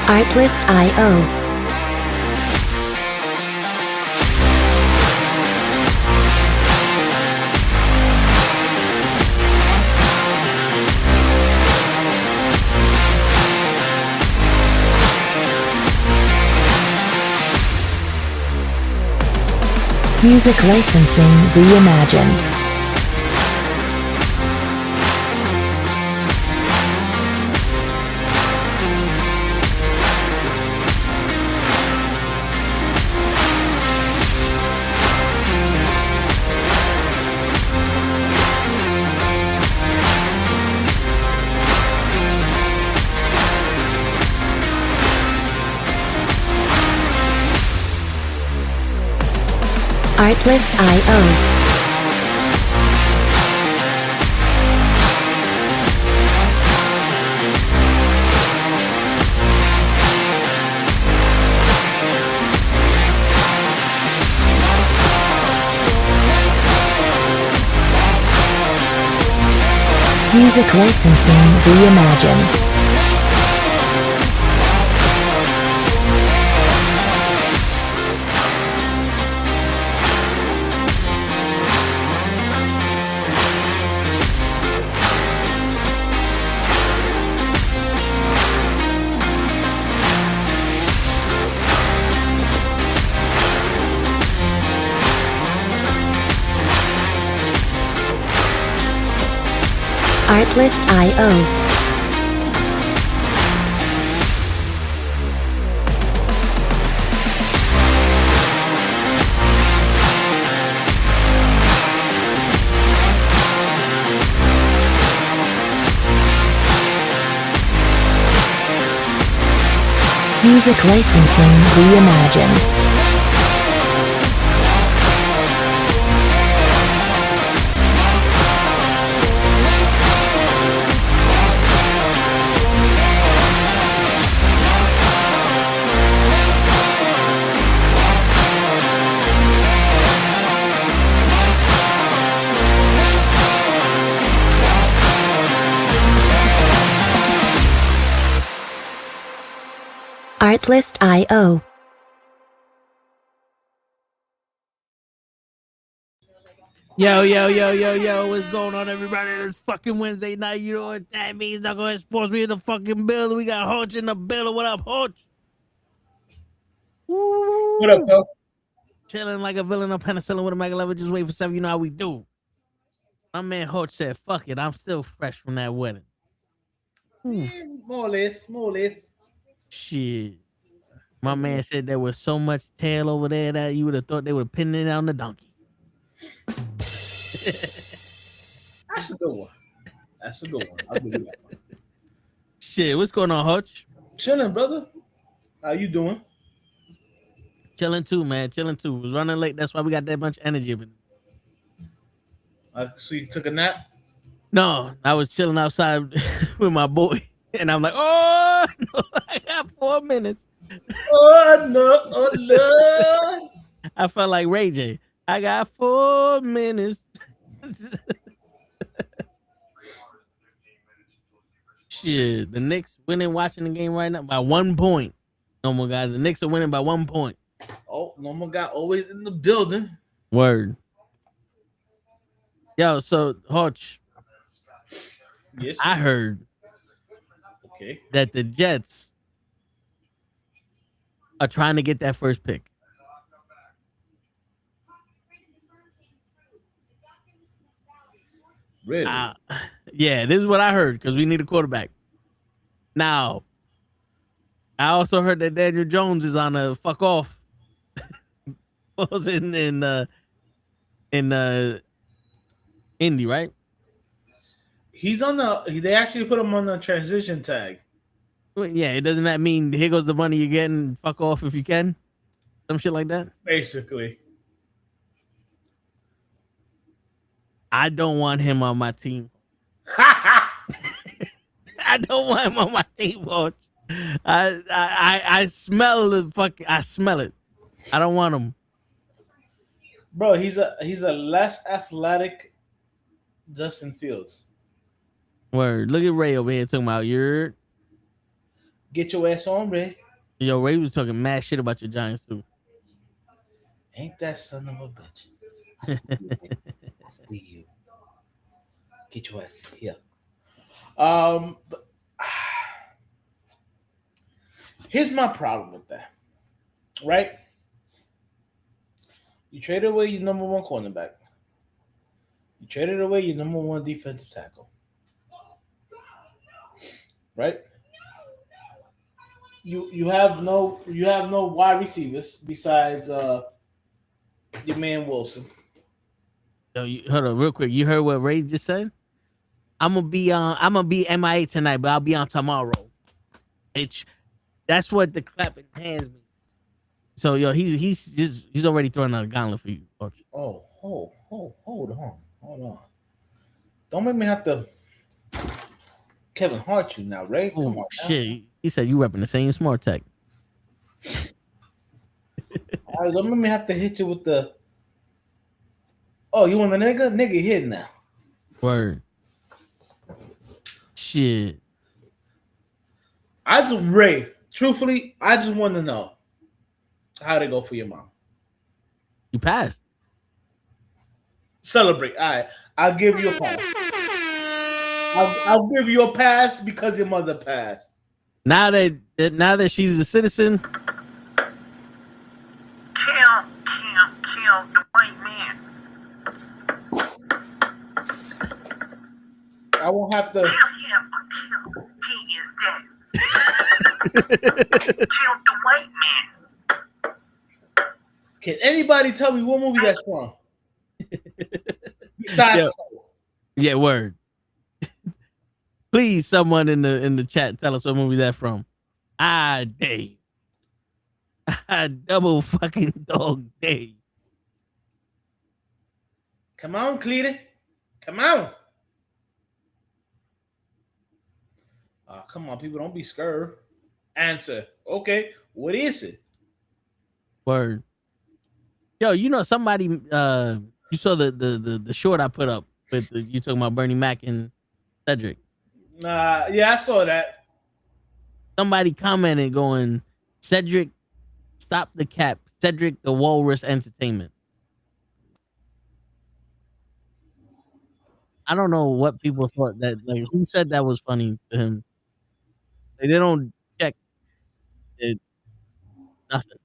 Artlist.io. Music licensing reimagined. Artlist.io. Music licensing reimagined. Artlist.io. Music licensing reimagined. Artlist.io. Yo, what's going on, everybody? It's fucking Wednesday night. You know what that means? Nukkle Hedd Sports. We in the fucking building. We got Hodge in the building. What up, Hodge? What up, Toe? Chilling like a villain on penicillin with a mega level. Just wait for 7. You know how we do. My man Hodge said, fuck it. I'm still fresh from that wedding. More or less. Shit. My man said there was so much tail over there that you would have thought they would have pinned it on the donkey. That's a good one. I'll give you that one. Shit, what's going on, Hodge? Chilling, brother. How you doing? Chilling too, man. Chilling too. Was running late. That's why we got that much energy. So you took a nap? No, I was chilling outside with my boy, and I'm like, oh, no, I got 4 minutes. Oh, no. Oh, Lord. I felt like Ray J. I got 4 minutes. Shit, the Knicks winning, watching the game right now by 1 point. No more guys. The Knicks are winning by 1 point. Oh, normal guy always in the building. Word. Yo, so Hodge, Yes. I heard Okay. that the Jets are trying to get that first pick. Really? Yeah, this is what I heard because we need a quarterback. Now, I also heard that Daniel Jones is on a fuck off. Was in Indy, right? He's on the. They actually put him on the transition tag. Well, yeah, it doesn't that mean here goes the money you're getting? Fuck off if you can, some shit like that. Basically. I don't want him on my team. I don't want him on my team, Hodge. I smell the fuck. I smell it. I don't want him. Bro, he's a less athletic Justin Fields. Word. Look at Ray over here talking about your. Get your ass on, Ray. Yo, Ray was talking mad shit about your Giants too. Ain't that son of a bitch? I see you, man. I see you. Get your ass here. But, here's my problem with that. Right? You traded away your number one cornerback. You traded away your number one defensive tackle. Right? You have no wide receivers besides your man Wilson. Yo, hold on, real quick. You heard what Ray just said? I'm gonna be MIA tonight, but I'll be on tomorrow. That's what the clapping hands me. So yo, he's already throwing out a gauntlet for you, Coach. Oh, hold on. Don't make me have to Kevin Hart you now, Ray. Come on. Shit. He said you repping the same smart tech. All right, don't make me have to hit you with the. Oh, you want the nigga? Nigga hit now. Word. Shit. Ray, truthfully, I just want to know how'd it go for your mom. You passed. Celebrate. All right, I'll give you a pass. I'll give you a pass because your mother passed. Now that she's a citizen. Kill the white man. I won't have to. Kill him until he is dead. Kill the white man. Can anybody tell me what movie that's from? Besides, yeah, word. Please, someone in the chat, tell us what movie that's from. Dave. Double fucking dog day. Come on, Cleety. Come on. Come on, people. Don't be scared. Answer. Okay. What is it? Word. Yo, somebody you saw the short I put up with you talking about Bernie Mac and Cedric. Yeah, I saw that. Somebody commented going, Cedric, stop the cap. Cedric the Walrus Entertainment. I don't know what people thought that, like, who said that was funny to him. Like, they don't check it. Nothing.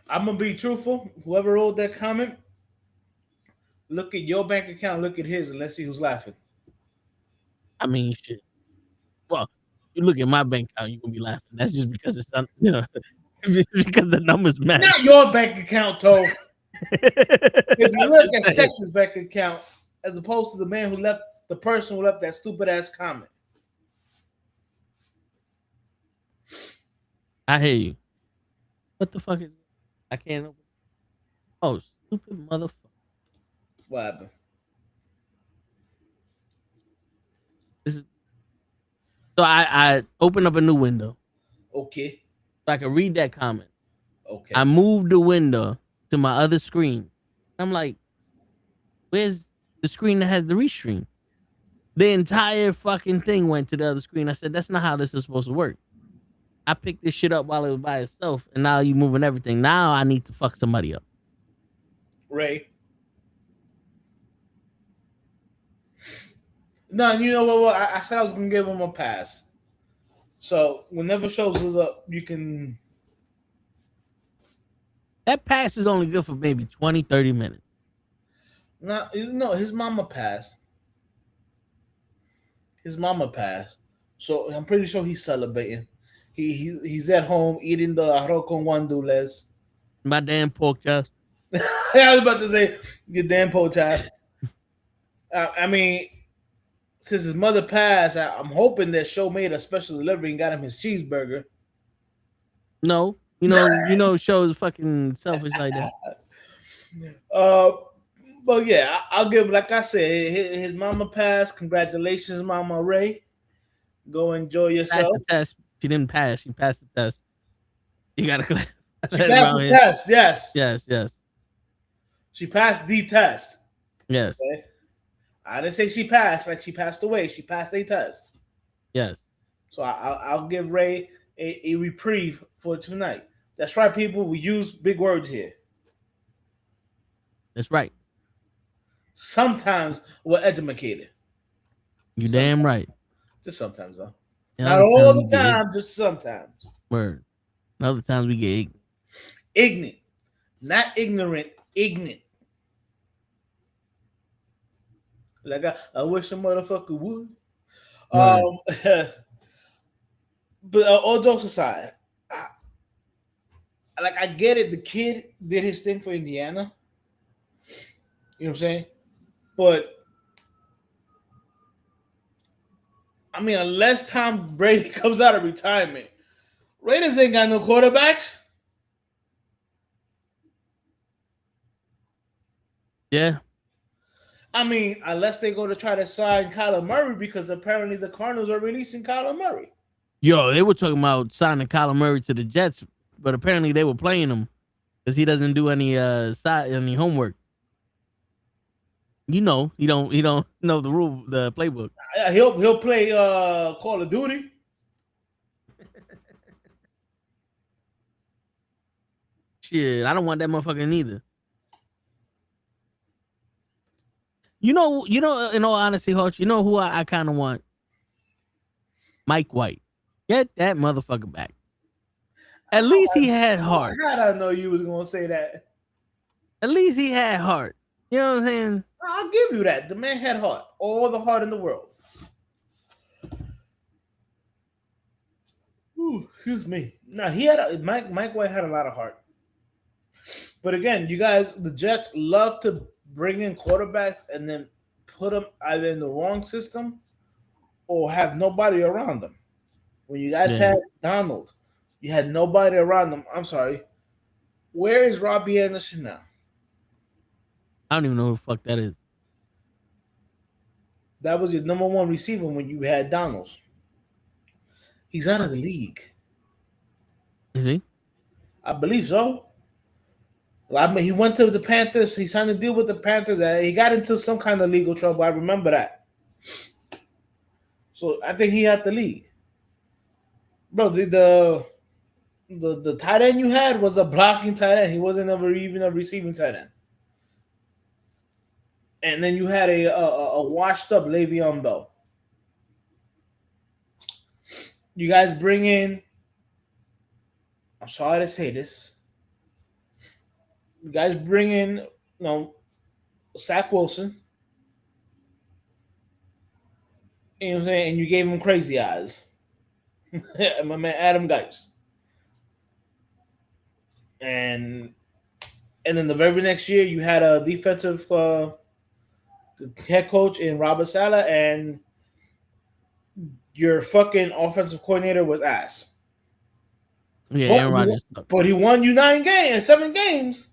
I'm gonna be truthful. Whoever wrote that comment, look at your bank account, look at his, and let's see who's laughing. I mean, shit. Well, you look at my bank account, you gonna be laughing. That's just because it's done, because the numbers match. Not your bank account, Toe. If you look at Sexton's bank account, as opposed to the person who left that stupid ass comment. I hear you. What the fuck is? I can't open. Oh, stupid motherfucker! What happened? So I opened up a new window. Okay. So I can read that comment. Okay. I moved the window to my other screen. I'm like, where's the screen that has the restream? The entire fucking thing went to the other screen. I said, that's not how this is supposed to work. I picked this shit up while it was by itself, and now you moving everything. Now I need to fuck somebody up. Ray. No, you know what? I said I was gonna give him a pass. So whenever shows up, you can. That pass is only good for maybe 20, 30 minutes. No, his mama passed. So I'm pretty sure he's celebrating. He's at home eating the arroz con guandules. My damn pork chop. I was about to say your damn pork chop. I mean, since his mother passed, I'm hoping that Show made a special delivery and got him his cheeseburger. No, shows fucking selfish like that. But yeah, I'll give, like I said, his mama passed. Congratulations, Mama Ray. Go enjoy yourself. Passed the test. She didn't pass. She passed the test. You gotta clap. She passed the test. Yes. Yes. She passed the test. Yes. Okay? I didn't say she passed like she passed away. She passed a test. Yes. So I'll give Ray a reprieve for tonight. That's right, people. We use big words here. That's right. Sometimes we're educated. You damn right. Just sometimes, though. And Not other all times the we get time, just sometimes. word. And other times we get ignorant. Ignorant. Not ignorant, ignorant. Like I wish a motherfucker would. But all jokes aside, I get it. The kid did his thing for Indiana. You know what I'm saying? But I mean, unless Tom Brady comes out of retirement, Raiders ain't got no quarterbacks. Yeah. I mean, unless they go to try to sign Kyler Murray, because apparently the Cardinals are releasing Kyler Murray. Yo, they were talking about signing Kyler Murray to the Jets, but apparently they were playing him because he doesn't do any homework. You know, he don't know the playbook. He'll play Call of Duty. Shit, I don't want that motherfucker neither. You know, in all honesty, Hodge, you know who I kind of want? Mike White. Get that motherfucker back. At least he had heart. How did I know you was gonna say that? At least he had heart. You know what I'm saying? I'll give you that. The man had heart. All the heart in the world. Ooh, excuse me. No, Mike White had a lot of heart. But again, you guys, the Jets love to bring in quarterbacks and then put them either in the wrong system or have nobody around them. When you guys had Donald, you had nobody around them. I'm sorry. Where is Robbie Anderson now? I don't even know who the fuck that is. That was your number one receiver when you had Donalds. He's out of the league. Is he? I believe so. I mean, he went to the Panthers. He signed a deal with the Panthers. He got into some kind of legal trouble. I remember that. So I think he had the league. Bro, the tight end you had was a blocking tight end. He wasn't even a receiving tight end. And then you had a washed up Le'Veon Bell. You guys bring in, I'm sorry to say this. You guys bring in, Zach Wilson. You know what I'm saying? And you gave him crazy eyes. My man Adam Geis. And then the very next year, you had a defensive head coach in Robert Saleh, and your fucking offensive coordinator was ass. Yeah, Aaron Rodgers. But he won you 7 games.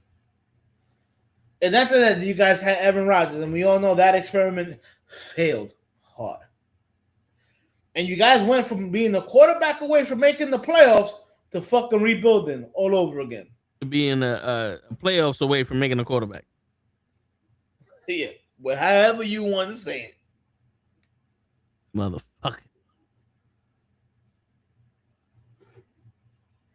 And after that, you guys had Aaron Rodgers, and we all know that experiment failed hard. And you guys went from being a quarterback away from making the playoffs to fucking rebuilding all over again. To being a playoffs away from making a quarterback. Yeah, but however you want to say it. Motherfucker.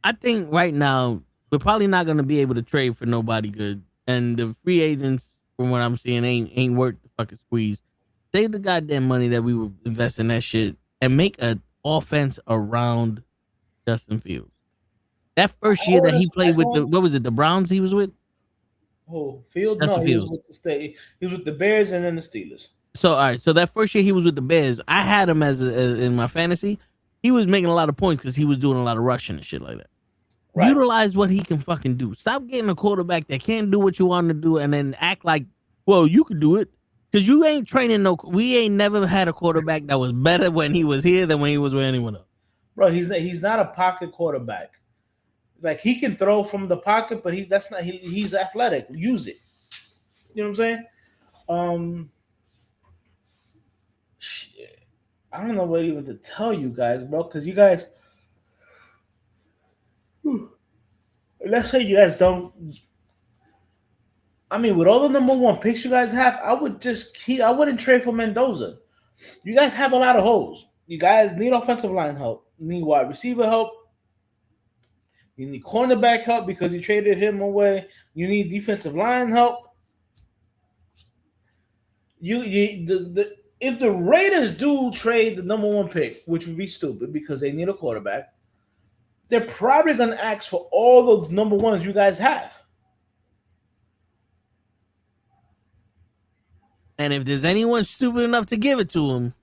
I think right now, we're probably not going to be able to trade for nobody good. And the free agents, from what I'm seeing, ain't worth the fucking squeeze. Save the goddamn money that we would invest in that shit and make an offense around Justin Fields. That first year that he played with the Browns he was with? Oh, Fields? Justin No, Fields. he was with the state. He was with the Bears and then the Steelers. So, all right. So that first year he was with the Bears, I had him as in my fantasy. He was making a lot of points because he was doing a lot of rushing and shit like that. Right. Utilize what he can fucking do. Stop getting a quarterback that can't do what you want to do and then act like, well, you could do it. Because you ain't training we ain't never had a quarterback that was better when he was here than when he was with anyone else. Bro, he's not a pocket quarterback. Like, he can throw from the pocket, but he's athletic. Use it. You know what I'm saying? Shit. I don't know what even to tell you guys, bro, because you guys, let's say you guys don't. I mean, with all the number one picks you guys have, I wouldn't trade for Mendoza. You guys have a lot of holes. You guys need offensive line help. You need wide receiver help. You need cornerback help because you traded him away. You need defensive line help. If the Raiders do trade the number one pick, which would be stupid because they need a quarterback, they're probably going to ask for all those number ones you guys have. And if there's anyone stupid enough to give it to him,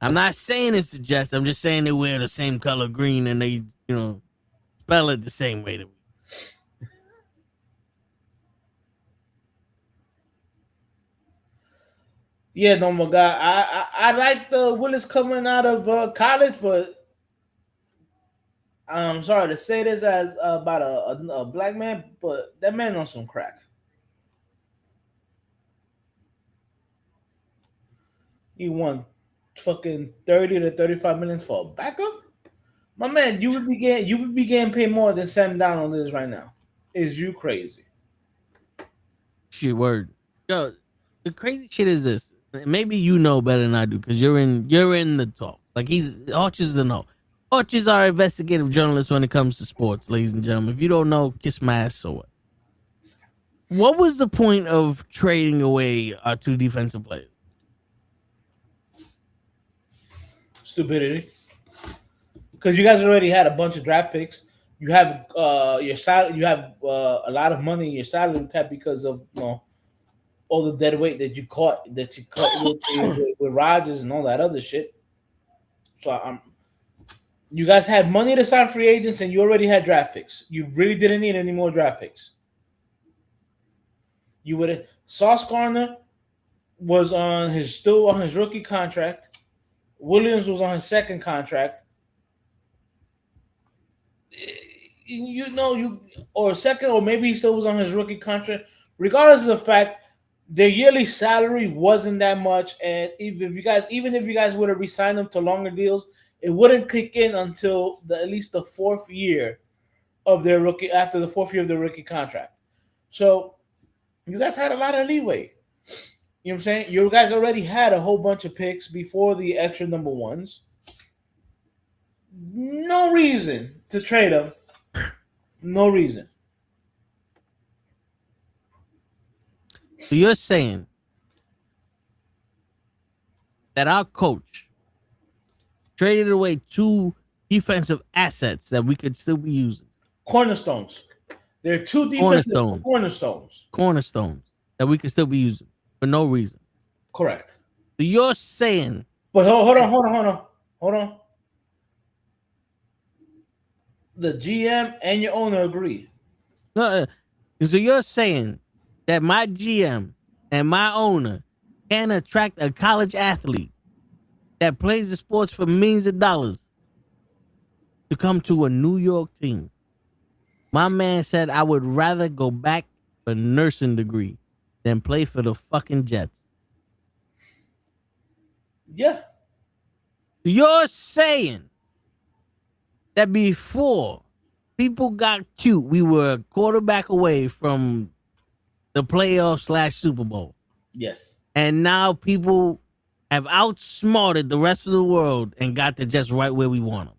I'm not saying it's the Jets. I'm just saying they wear the same color green and they, spell it the same way that we. Yeah, no more guy. I like the Willis coming out of college, but I'm sorry to say this as about a black man, but that man on some crack. He won fucking 30 to 35 million for a backup. My man, you would be getting paid more than Sam Donald is right now. Is you crazy? Shit, word. Yo, the crazy shit is this. Maybe you know better than I do because you're in the talk. Like Arch is the know. Arches are investigative journalists when it comes to sports, ladies and gentlemen. If you don't know, kiss my ass. So what? What was the point of trading away our two defensive players? Stupidity. Because you guys already had a bunch of draft picks. You have your salary. You have a lot of money in your salary cap because of all the dead weight that you cut with Rodgers and all that other shit. So you guys had money to sign free agents, and you already had draft picks. You really didn't need any more draft picks. You would have. Sauce Gardner was still on his rookie contract. Williams was on his second contract. Or second, or maybe he still was on his rookie contract. Regardless of the fact, their yearly salary wasn't that much, and even if you guys would have re-signed them to longer deals, it wouldn't kick in until at least the fourth year of their rookie. After the fourth year of their rookie contract, so you guys had a lot of leeway. You know what I'm saying? You guys already had a whole bunch of picks before the extra number ones. No reason to trade them. No reason. So you're saying that our coach traded away two defensive assets that we could still be using. Cornerstones. They're two defensive cornerstones that we could still be using for no reason. Correct. So you're saying, but hold on. The GM and your owner agree. So you're saying that my GM and my owner can attract a college athlete that plays the sports for millions of dollars to come to a New York team. My man said I would rather go back for a nursing degree than play for the fucking Jets. Yeah. You're saying that before people got cute, we were a quarterback away from the playoff / Super Bowl. Yes. And now people have outsmarted the rest of the world and got to just right where we want them.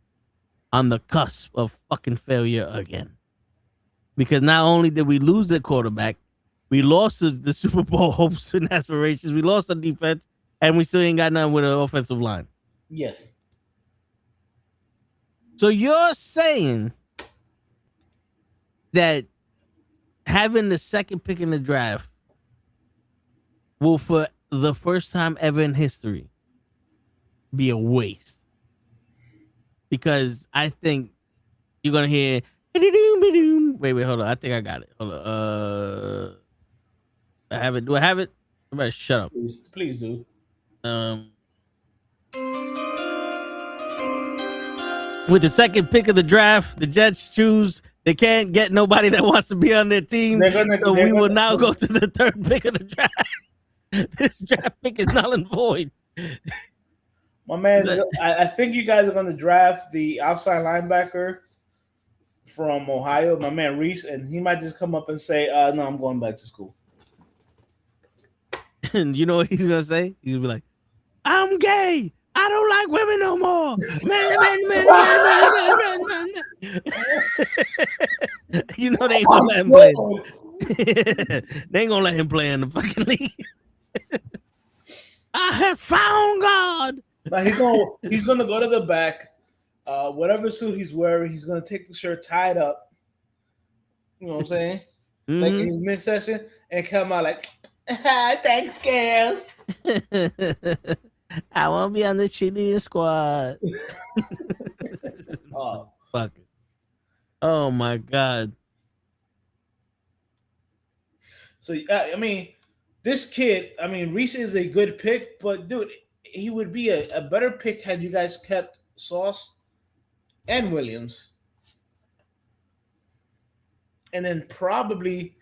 On the cusp of fucking failure again. Because not only did we lose the quarterback, we lost the Super Bowl hopes and aspirations. We lost the defense, and we still ain't got nothing with an offensive line. Yes. So you're saying that having the second pick in the draft will, for the first time ever in history, be a waste. Because I think you're going to hear... Wait, hold on. I think I got it. Hold on. I have it. Do I have it? Everybody shut up. Please do. With the second pick of the draft, the Jets choose. They can't get nobody that wants to be on their team. So we will now go to the third pick of the draft. This draft pick is null and void. My man, I think you guys are going to draft the outside linebacker from Ohio, my man Reese, and he might just come up and say, no, I'm going back to school. And you know what he's going to say? He's going to be like, I'm gay. I don't like women no more. Men. You know they ain't gonna let him play. They ain't gonna let him play in the fucking league. I have found God. Now he's gonna go to the back. Whatever suit he's wearing, he's gonna take the shirt tied up. You know what I'm saying? Like in his mid session, and come out like, thanks, girls. I won't be on the cheerleading squad. Oh, fuck it. Oh my God. So I mean, this kid. I mean, Reese is a good pick, but dude, he would be a better pick had you guys kept Sauce and Williams, and then probably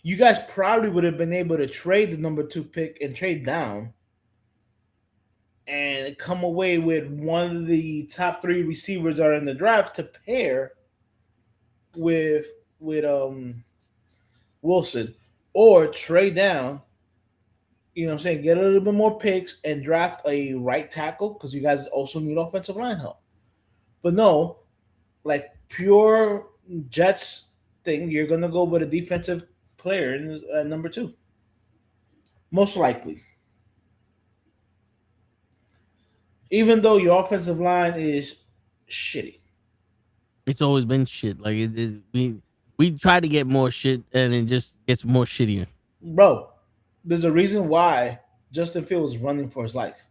you guys probably would have been able to trade the number 2 pick and trade down, and come away with one of the top 3 receivers that are in the draft to pair with Wilson, or trade down. You know what I'm saying? Get a little bit more picks and draft a right tackle because you guys also need offensive line help. But no, like pure Jets thing, you're gonna go with a defensive player in number 2, most likely. Even though your offensive line is shitty, It's always been shit. Like we try to get more shit, and it just gets more shittier. bro. There's a reason why Justin Fields is running for his life.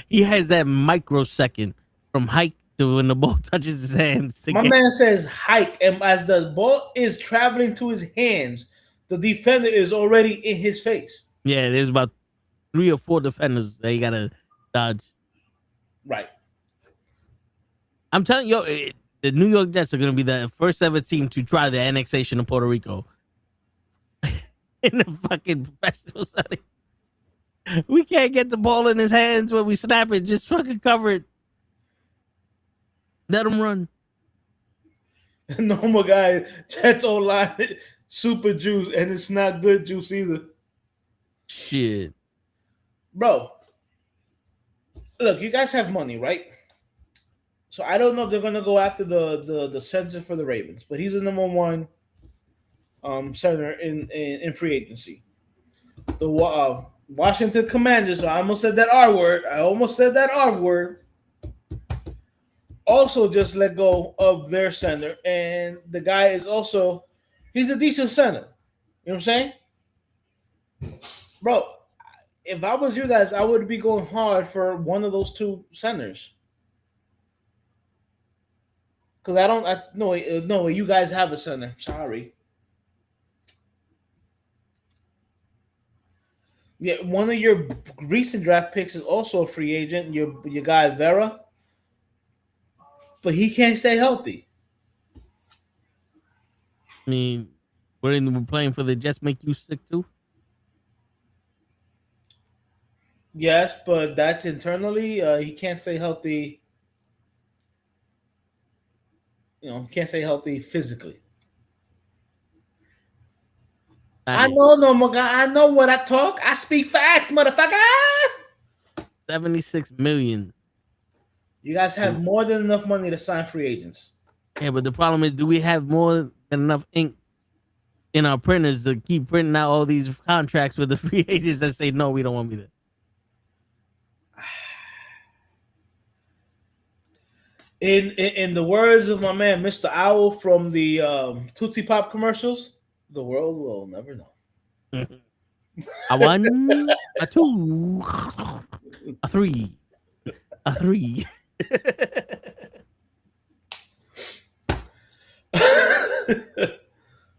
He has that microsecond from hike to when the ball touches his hands. My man says hike, and as the ball is traveling to his hands, the defender is already in his face. Yeah, there's about 3 or 4 defenders that you gotta dodge. Right. I'm telling you, the New York Jets are gonna be the first ever team to try the annexation of Puerto Rico in the fucking professional setting. We can't get the ball in his hands when we snap it. Just fucking cover it. Let him run. Normal guy, Jets O-line, super juice, and it's not good juice either. Shit. Bro, look, you guys have money, right? So I don't know if they're gonna go after the center for the Ravens, but he's the number 1 center in free agency. The Washington Commanders. I almost said that R word. Also, just let go of their center, and the guy is also he's a decent center. You know what I'm saying, bro? If I was you guys, I would be going hard for one of those 2 centers. Because no, you guys have a center. Sorry. Yeah, one of your recent draft picks is also a free agent. Your guy Vera, but he can't stay healthy. I mean, we're playing for the Jets. Make you sick too? Yes, but that's internally. He can't stay healthy. You know, he can't stay healthy physically. I know, no more guy. I know what I talk. I speak facts, motherfucker. 76 million. You guys have more than enough money to sign free agents. Yeah, but the problem is, do we have more than enough ink in our printers to keep printing out all these contracts with the free agents that say no, we don't want me there? In the words of my man, Mr. Owl from the Tootsie Pop commercials, the world will never know. A 1, a 2, a 3, a 3.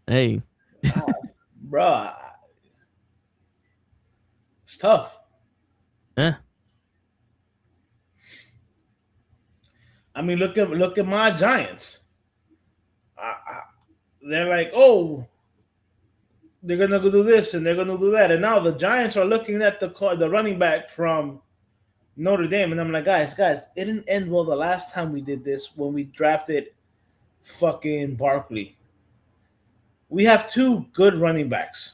Hey, Bruh, it's tough. yeah. I mean, look at my Giants. They're like, oh, they're gonna go do this and they're gonna do that, and now the Giants are looking at the running back from Notre Dame, and I'm like, guys, it didn't end well the last time we did this when we drafted fucking Barkley. We have 2 good running backs.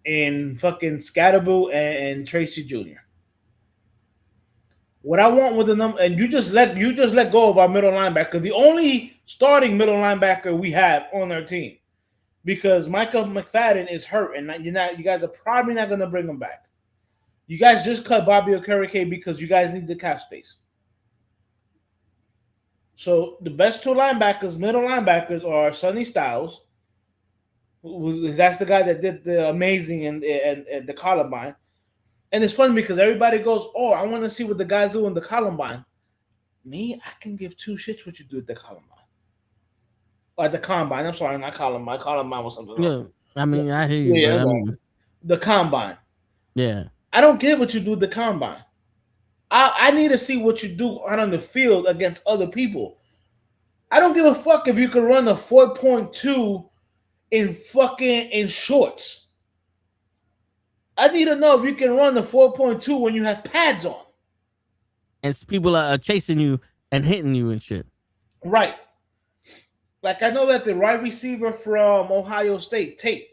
in fucking Scatterboo and Tracy Jr. What I want with the number, and you just let go of our middle linebacker, the only starting middle linebacker we have on our team, because Michael McFadden is hurt, and you guys are probably not going to bring him back. You guys just cut Bobby Okereke because you guys need the cap space. So the best two linebackers, middle linebackers, are Sonny Styles, that's the guy that did the amazing and the Columbine. And it's funny because everybody goes, "Oh, I want to see what the guys do in the Columbine." Me, I can give two shits what you do at the Columbine. Or the Combine. I'm sorry, not Columbine. Columbine was something else. Yeah, I mean, I hear you. Yeah, but I mean, the Combine. yeah. I don't care what you do at the Combine. I need to see what you do out on the field against other people. I don't give a fuck if you can run a 4.2 in shorts. I need to know if you can run the 4.2 when you have pads on. And people are chasing you and hitting you and shit. Right. Like, I know that the wide receiver from Ohio State, Tate,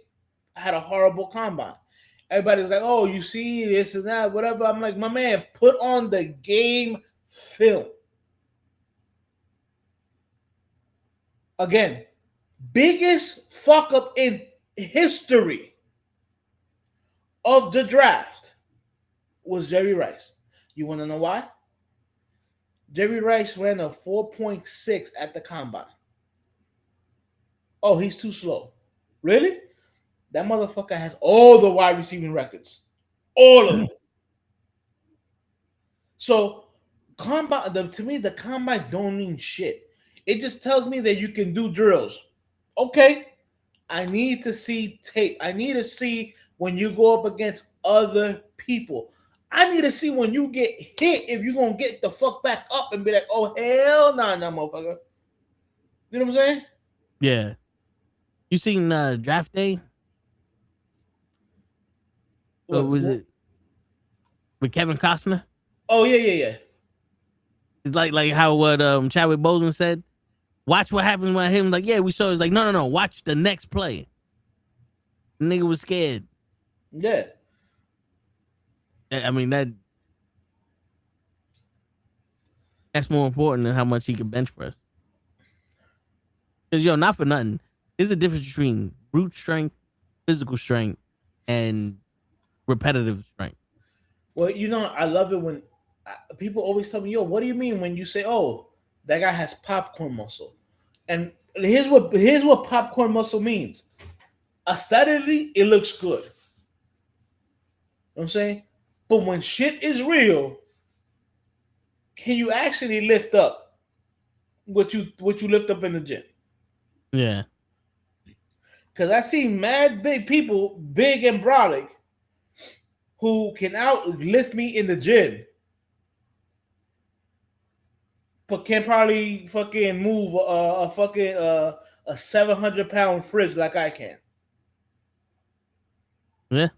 had a horrible combine. Everybody's like, "Oh, you see this and that, whatever." I'm like, my man, put on the game film. Again, biggest fuck up in history of the draft was Jerry Rice. You want to know why? Jerry Rice ran a 4.6 at the combine. Oh, he's too slow. Really? That motherfucker has all the wide receiving records. All of them. So, to me, the combine don't mean shit. It just tells me that you can do drills. Okay. I need to see tape. I need to see when you go up against other people. I need to see when you get hit if you're going to get the fuck back up and be like, "Oh, hell nah, motherfucker." You know what I'm saying? Yeah. You seen Draft Day? Or was it with Kevin Costner? Oh, yeah. It's like how what Chadwick Boseman said. Watch what happens when him like, yeah, we saw. It's like, no. Watch the next play. The nigga was scared. Yeah. I mean that's more important than how much he can bench press. Because not for nothing, there's a difference between brute strength, physical strength, and repetitive strength. Well, I love it when people always tell me, "Yo, what do you mean when you say, oh, that guy has popcorn muscle?" And here's what popcorn muscle means. Aesthetically, it looks good. You know what I'm saying? But when shit is real, can you actually lift up what you lift up in the gym? Yeah. Because I see mad big people, big and brolic, who can outlift me in the gym, but can probably fucking move a 700-pound fridge like I can. Yeah.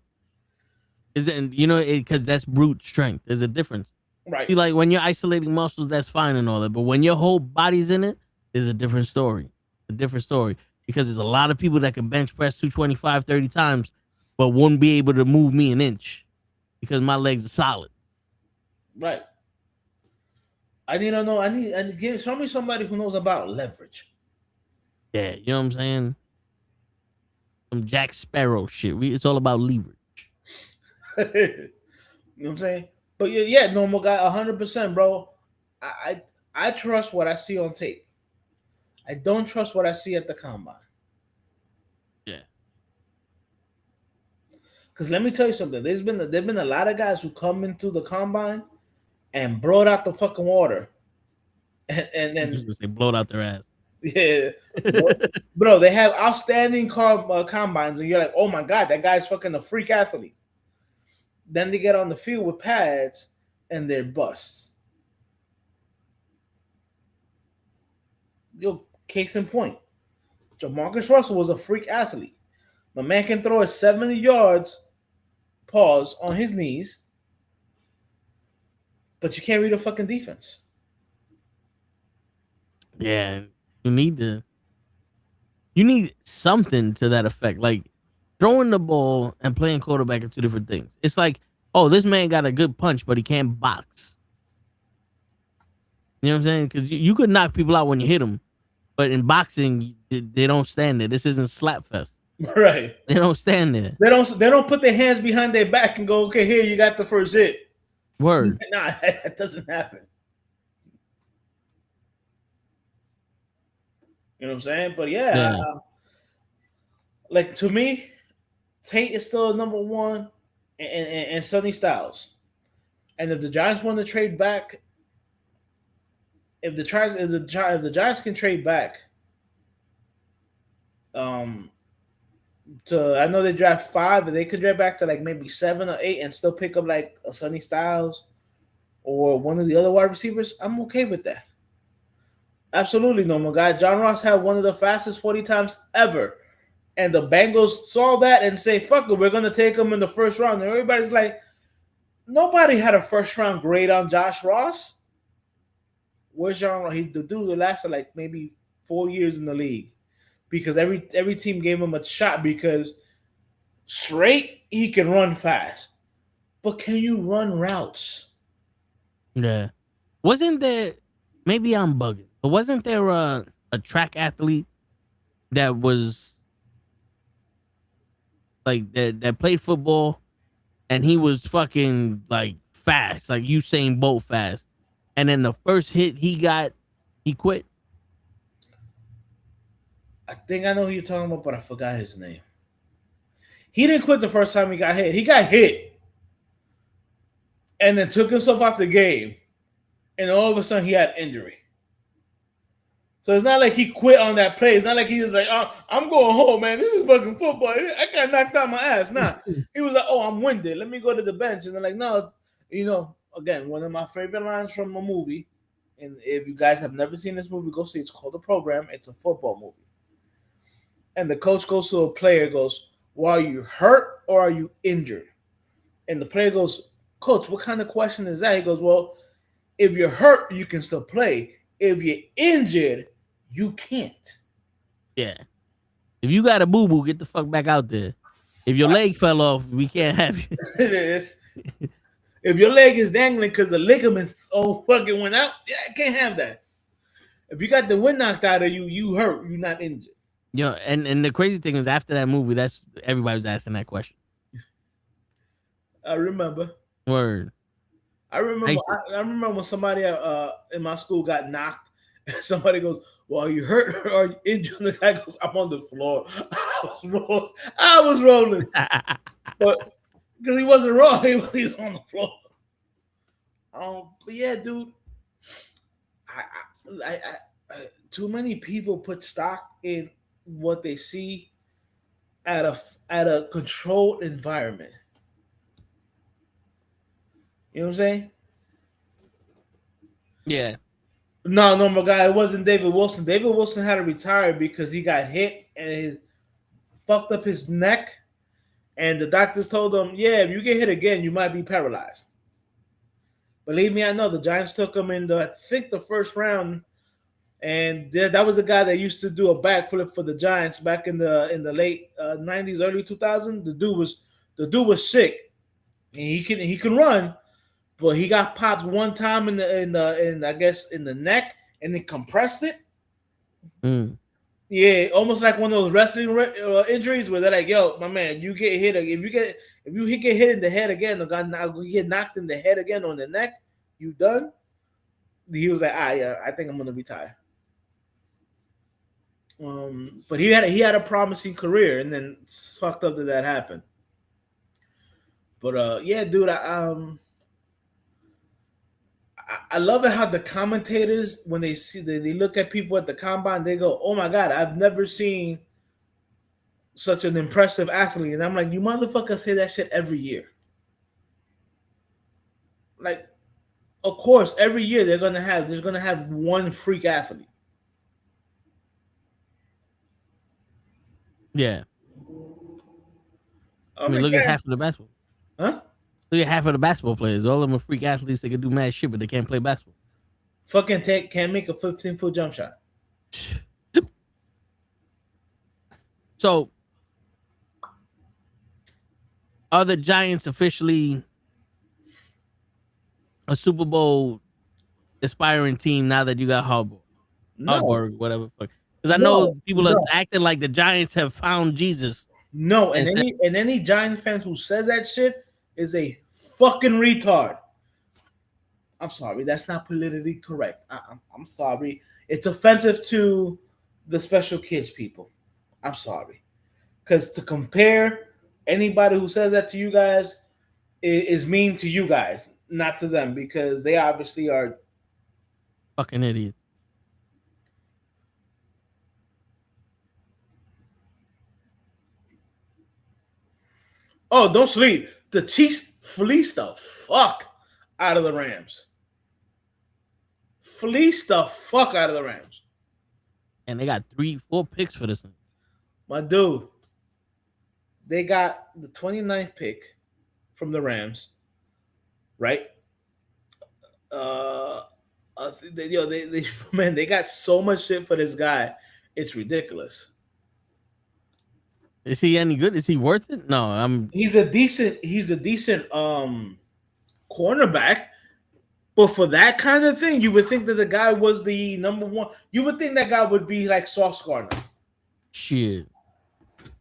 Is it because that's brute strength. There's a difference. Right. See, like when you're isolating muscles, that's fine and all that. But when your whole body's in it, there's a different story. A different story. Because there's a lot of people that can bench press 225 30 times, but won't be able to move me an inch because my legs are solid. Right. I need to know. Show me somebody who knows about leverage. Yeah, you know what I'm saying? Some Jack Sparrow shit. It's all about leverage. You know what I'm saying? But yeah, normal guy, 100%, bro. I trust what I see on tape. I don't trust what I see at the combine. Yeah. Because let me tell you something. There've been a lot of guys who come into the combine and brought out the fucking water, and then they blowed out their ass. Yeah, bro. They have outstanding combines, and you're like, "Oh my god, that guy's fucking a freak athlete." Then they get on the field with pads, and they're busts. Yo, case in point, Jamarcus Russell was a freak athlete. My man can throw it 70 yards, pause, on his knees, but you can't read a fucking defense. Yeah, you need something to that effect. Like throwing the ball and playing quarterback are two different things. It's like, oh, this man got a good punch, but he can't box. You know what I'm saying? Because you could knock people out when you hit them, but in boxing, they don't stand there. This isn't slap fest. Right. They don't stand there. They don't put their hands behind their back and go, okay, here you got the first hit. Word. Nah, that doesn't happen. You know what I'm saying? But yeah. Like to me, Tate is still number one, and Sonny Styles. And if the Giants want to trade back, if the Giants can trade back, I know they draft 5, but they could draft back to like maybe 7 or 8 and still pick up like a Sonny Styles or one of the other wide receivers. I'm okay with that. Absolutely, normal guy. John Ross had one of the fastest 40 times ever. And the Bengals saw that and say, fuck it, we're going to take him in the first round. And everybody's like, nobody had a first round grade on Josh Ross. Where's John Ross? The dude that lasted like maybe 4 years in the league. Because every team gave him a shot because straight, he can run fast. But can you run routes? Yeah. Wasn't there, maybe I'm bugging, but wasn't there a track athlete that was like that played football and he was fucking like fast, like Usain Bolt fast. And then the first hit he got, he quit? I think I know who you're talking about, but I forgot his name. He didn't quit the first time he got hit. He got hit and then took himself out the game. And all of a sudden he had injury. So it's not like he quit on that play. It's not like he was like, oh, I'm going home, man. This is fucking football. I got knocked out my ass. Nah. He was like, oh, I'm winded. Let me go to the bench. And they're like, no, again, one of my favorite lines from a movie. And if you guys have never seen this movie, go see it. It's called The Program. It's a football movie. And the coach goes to a player, goes, well, are you hurt or are you injured? And the player goes, coach, what kind of question is that? He goes, well, if you're hurt, you can still play. If you're injured, you can't. Yeah. If you got a boo-boo, get the fuck back out there. If your leg fell off, we can't have you. If your leg is dangling because the ligaments fucking went out, yeah, I can't have that. If you got the wind knocked out of you, you hurt. You're not injured. Yeah, and the crazy thing is, after that movie, that's everybody was asking that question. I remember. Word. I remember when somebody in my school got knocked. And somebody goes, well, are you hurt or are you injured? And the guy goes, I'm on the floor. I was rolling. But because he wasn't wrong, he was on the floor. But yeah, dude. I too many people put stock in what they see at a controlled environment. You know what I'm saying? Yeah. No, my guy. It wasn't David Wilson. David Wilson had to retire because he got hit and fucked up his neck. And the doctors told him, yeah, if you get hit again, you might be paralyzed. Believe me, I know. The Giants took him in I think the first round. And that was a guy that used to do a backflip for the Giants back in the late 90s, early 2000s. The dude was sick. And he can run. But he got popped one time in I guess in the neck, and they compressed it. Mm. Yeah, almost like one of those wrestling injuries where they're like, "Yo, my man, you get hit. If you get hit in the head again, or you get knocked in the head again on the neck, you done." He was like, yeah, I think I'm gonna retire. But he had a promising career, and then it's fucked up that happened. But yeah, dude, I love it how the commentators, when they look at people at the combine, they go, oh my God, I've never seen such an impressive athlete. And I'm like, you motherfuckers say that shit every year. Like, of course, every year there's gonna have one freak athlete. Yeah. I mean, look at half of the basketball. Huh? Look at half of the basketball players. All of them are freak athletes. They can do mad shit, but they can't play basketball. Fucking can't make a 15-foot jump shot. So, Are the Giants officially a Super Bowl aspiring team now that you got No, Harburg, whatever? Because I no, know people are no, acting like the Giants have found Jesus. no. And And said, any Giants fans who says that shit is a fucking retard. I'm sorry, that's not politically correct. I'm sorry. It's offensive to the special kids people. I'm sorry. Because to compare anybody who says that to you guys is mean to you guys, not to them, because they obviously are. fucking idiots. Oh, don't sleep. The Chiefs fleeced the fuck out of the Rams. Fleeced the fuck out of the Rams. And they got 3-4 picks for this thing. My dude, they got the 29th pick from the Rams, right? Man, they got so much shit for this guy. It's ridiculous. Is he any good? Is he worth it? No, He's a decent cornerback, but for that kind of thing, you would think that the guy was the number one. You would think that guy would be like Sauce Gardner shit.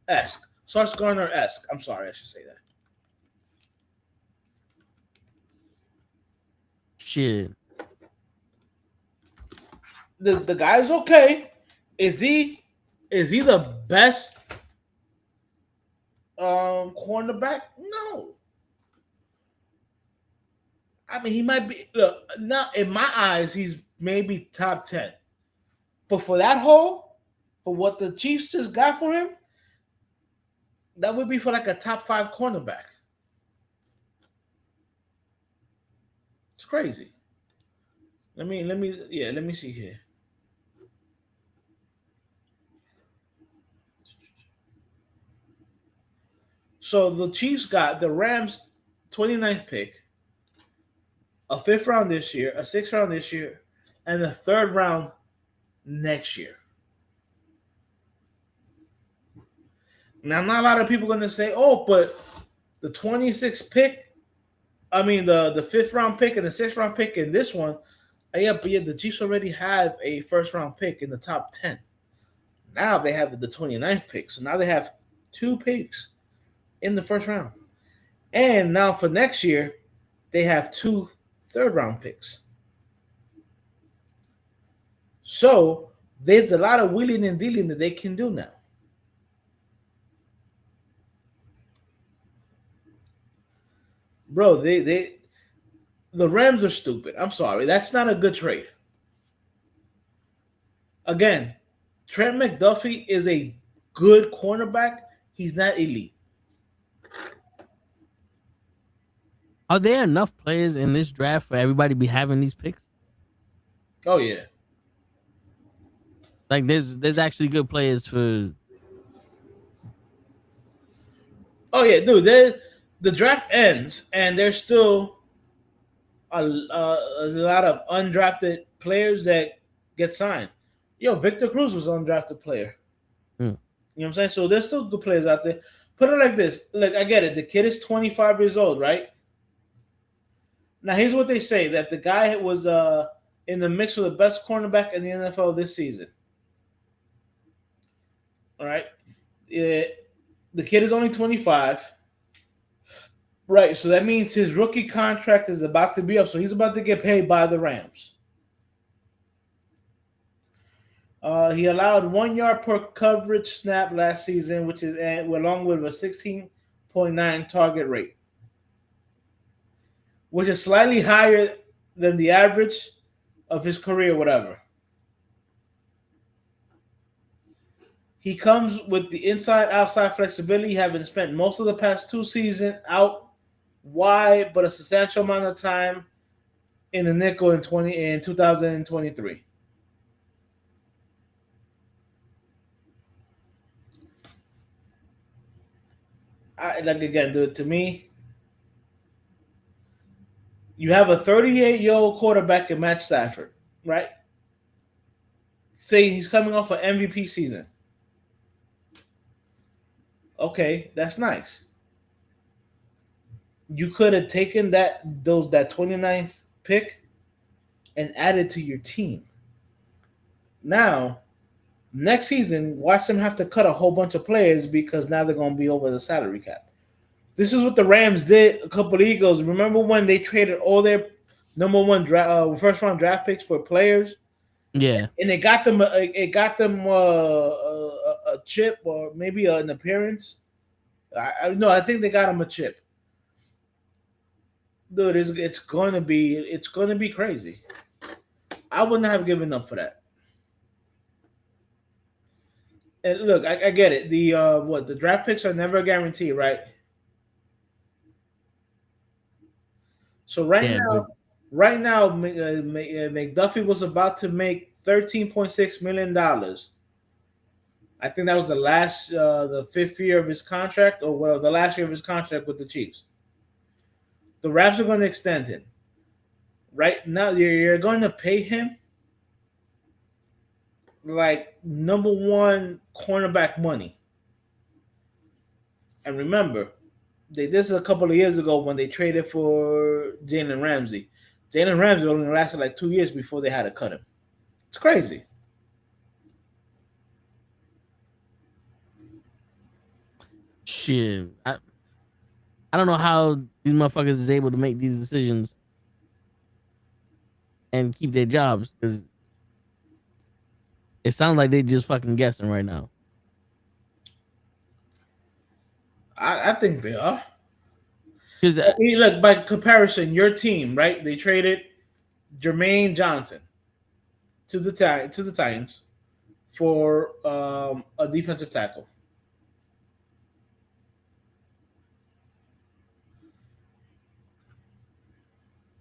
esque. Sauce Gardner esque. I'm sorry, I should say that. Shit. The guy's okay. Is he the best cornerback? No. I mean, he might be. Look, now in my eyes, he's maybe top 10. But for that hole, for what the Chiefs just got for him, that would be for like a top 5 cornerback. It's crazy. Let me see here. So the Chiefs got the Rams 29th pick, a 5th round this year, a 6th round this year, and a 3rd round next year. Now, not a lot of people are going to say, oh, but the 26th pick, I mean, the 5th round pick and the 6th round pick in this one, but the Chiefs already have a 1st round pick in the top 10. Now they have the 29th pick. So now they have 2 picks in the 1st round. And now for next year, they have 2 3rd round picks. So there's a lot of wheeling and dealing that they can do now. Bro, the Rams are stupid. I'm sorry. That's not a good trade. Again, Trent McDuffie is a good cornerback. He's not elite. Are there enough players in this draft for everybody to be having these picks? Oh yeah. Like there's actually good players for. Oh yeah, dude. The draft ends and there's still a lot of undrafted players that get signed. Yo, Victor Cruz was an undrafted player. You know what I'm saying? So there's still good players out there. Put it like this. Look, I get it. The kid is 25 years old, right? Now, here's what they say, that the guy was in the mix for the best cornerback in the NFL this season. All right? The kid is only 25. Right, so that means his rookie contract is about to be up. So he's about to get paid by the Rams. He allowed 1 yard per coverage snap last season, which is along with a 16.9 target rate, which is slightly higher than the average of his career, whatever. He comes with the inside-outside flexibility, having spent most of the past 2 seasons out wide, but a substantial amount of time in the nickel in 2023. Dude, to me, you have a 38-year-old quarterback in Matt Stafford, right? Say he's coming off an MVP season. Okay, that's nice. You could have taken that 29th pick and added to your team. Now, next season, watch them have to cut a whole bunch of players because now they're going to be over the salary cap. This is what the Rams did a couple of years ago. Remember when they traded all their number one first round draft picks for players? Yeah. And it got them a chip or maybe an appearance. I think they got them a chip. Dude, it's going to be crazy. I wouldn't have given up for that. And look, I get it. The draft picks are never guaranteed, right? So right now, McDuffie was about to make $13.6 million. I think that was the fifth year of his contract, or the last year of his contract with the Chiefs. The Rams are going to extend him. Right now, you're going to pay him like number one cornerback money. And remember, this is a couple of years ago when they traded for Jalen Ramsey. Jalen Ramsey only lasted like 2 years before they had to cut him. It's crazy. Shit. I don't know how these motherfuckers is able to make these decisions and keep their jobs, because it sounds like they just fucking guessing right now. I think they are. Because Look, by comparison, your team, right? They traded Jermaine Johnson to the Titans for a defensive tackle.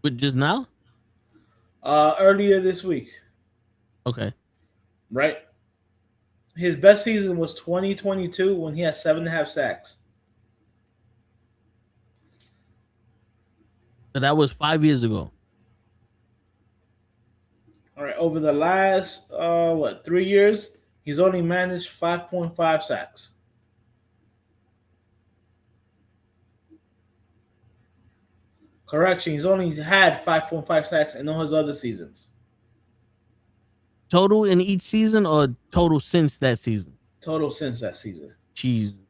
but just now, Earlier this week, okay. right? His best season was 2022 when he had 7.5 sacks. So that was 5 years ago. All right, over the last 3 years, he's only managed 5.5 sacks. Correction, he's only had 5.5 sacks in all his other seasons. Total in each season, or total since that season? Total since that season. Jeez.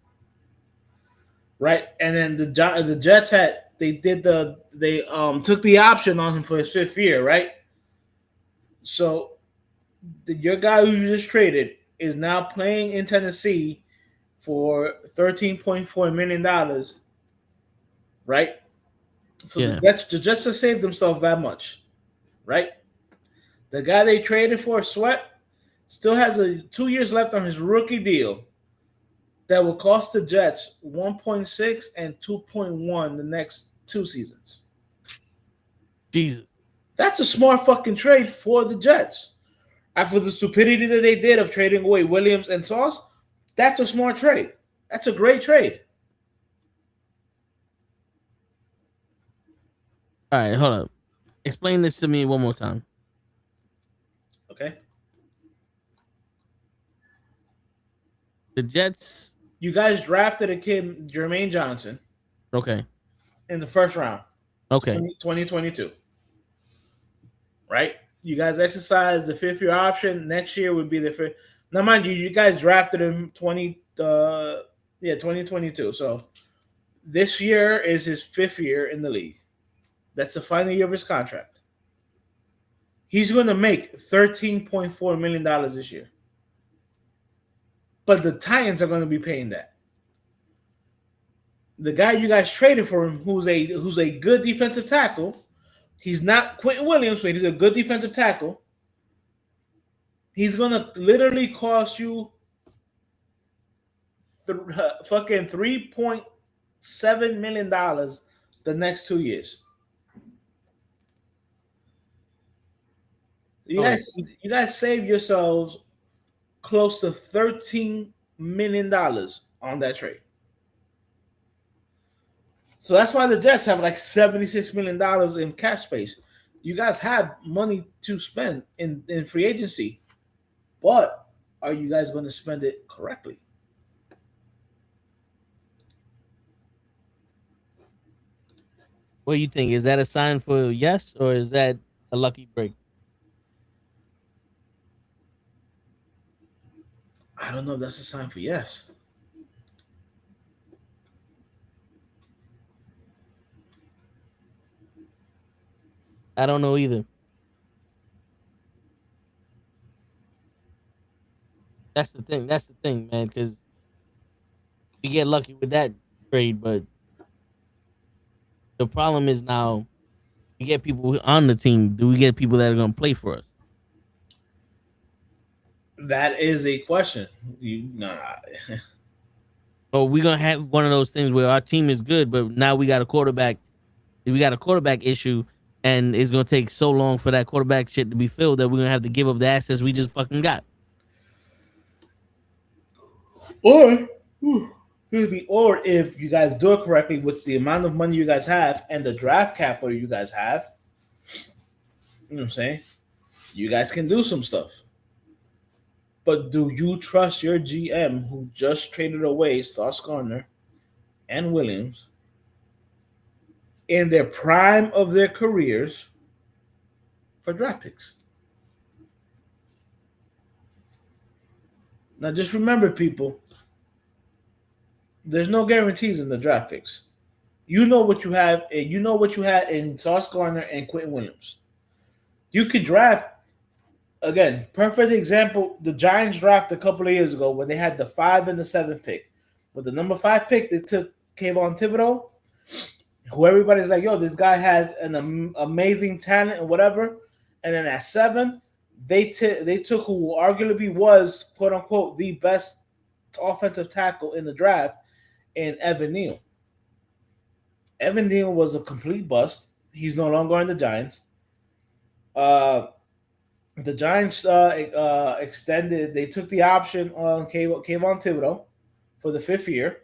Right, and then the Jets took the option on him for his fifth year, right? So your guy who you just traded is now playing in Tennessee for $13.4 million, right? So Yeah. the Jets have saved themselves that much, right? The guy they traded for, Sweat, still has 2 years left on his rookie deal that will cost the Jets 1.6 and 2.1 the next 2 seasons. Jesus. That's a smart fucking trade for the Jets. After the stupidity that they did of trading away Williams and Sauce, that's a smart trade. That's a great trade. All right, hold up. Explain this to me one more time. Okay. The Jets. You guys drafted a kid, Jermaine Johnson, Okay. in the first round, Okay. 2022. Right? You guys exercised the fifth-year option. Next year would be the fifth. Now, mind you, you guys drafted him 2022. So this year is his fifth year in the league. That's the final year of his contract. He's going to make $13.4 million this year. But the Titans are going to be paying that. The guy you guys traded for him, who's a good defensive tackle, he's not Quentin Williams, but he's a good defensive tackle. He's going to literally cost you fucking $3.7 million the next 2 years. You guys save yourselves close to $13 million on that trade. So that's why the Jets have like $76 million in cap space. You guys have money to spend in free agency, but are you guys going to spend it correctly? What do you think? Is that a sign for yes, or is that a lucky break? I don't know if that's a sign for yes. I don't know either. That's the thing. That's the thing, man. Because you get lucky with that trade, but the problem is now we get people on the team. Do we get people that are going to play for us? That is a question. Or we going to have one of those things where our team is good, but now we got a quarterback. We got a quarterback issue, and it's going to take so long for that quarterback shit to be filled that we're going to have to give up the assets we just fucking got. Or, excuse me, or if you guys do it correctly with the amount of money you guys have and the draft capital you guys have, you know what I'm saying? You guys can do some stuff. But do you trust your GM who just traded away Sauce Gardner and Williams in their prime of their careers for draft picks? Now, just remember, people, there's no guarantees in the draft picks. You know what you have, and you know what you had in Sauce Gardner and Quentin Williams. You could draft, again, perfect example, the Giants draft a couple of years ago when they had the 5 and the 7 pick. With the number 5 pick, they took Kayvon Thibodeau, who everybody's like, yo, this guy has an amazing talent and whatever. And then at 7, they took who arguably was, quote unquote, the best offensive tackle in the draft in Evan Neal. Evan Neal was a complete bust. He's no longer on the Giants. The Giants extended. They took the option on Kayvon Thibodeau for the 5th year.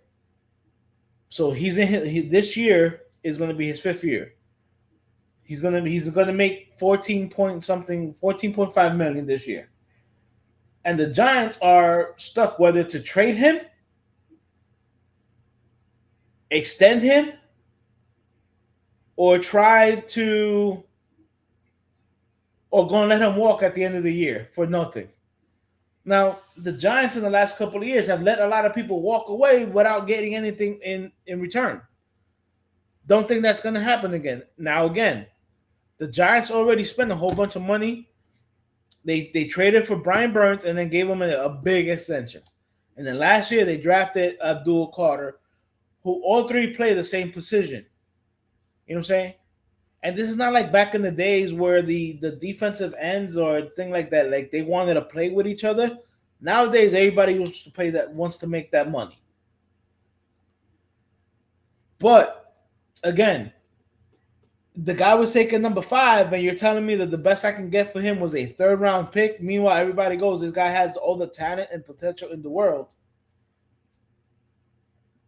So he's in. This year is going to be his 5th year. He's going to make 14.5 million this year. And the Giants are stuck whether to trade him, extend him, or try to, or going to let him walk at the end of the year for nothing. Now, the Giants in the last couple of years have let a lot of people walk away without getting anything in return. Don't think that's going to happen again. Now, again, the Giants already spent a whole bunch of money. They traded for Brian Burns and then gave him a big extension. And then last year they drafted Abdul Carter, who all three play the same position. You know what I'm saying? And this is not like back in the days where the defensive ends or thing like that, like they wanted to play with each other. Nowadays, everybody wants to make that money. But again, the guy was taking number 5, and you're telling me that the best I can get for him was a 3rd round pick. Meanwhile, everybody goes, this guy has all the talent and potential in the world.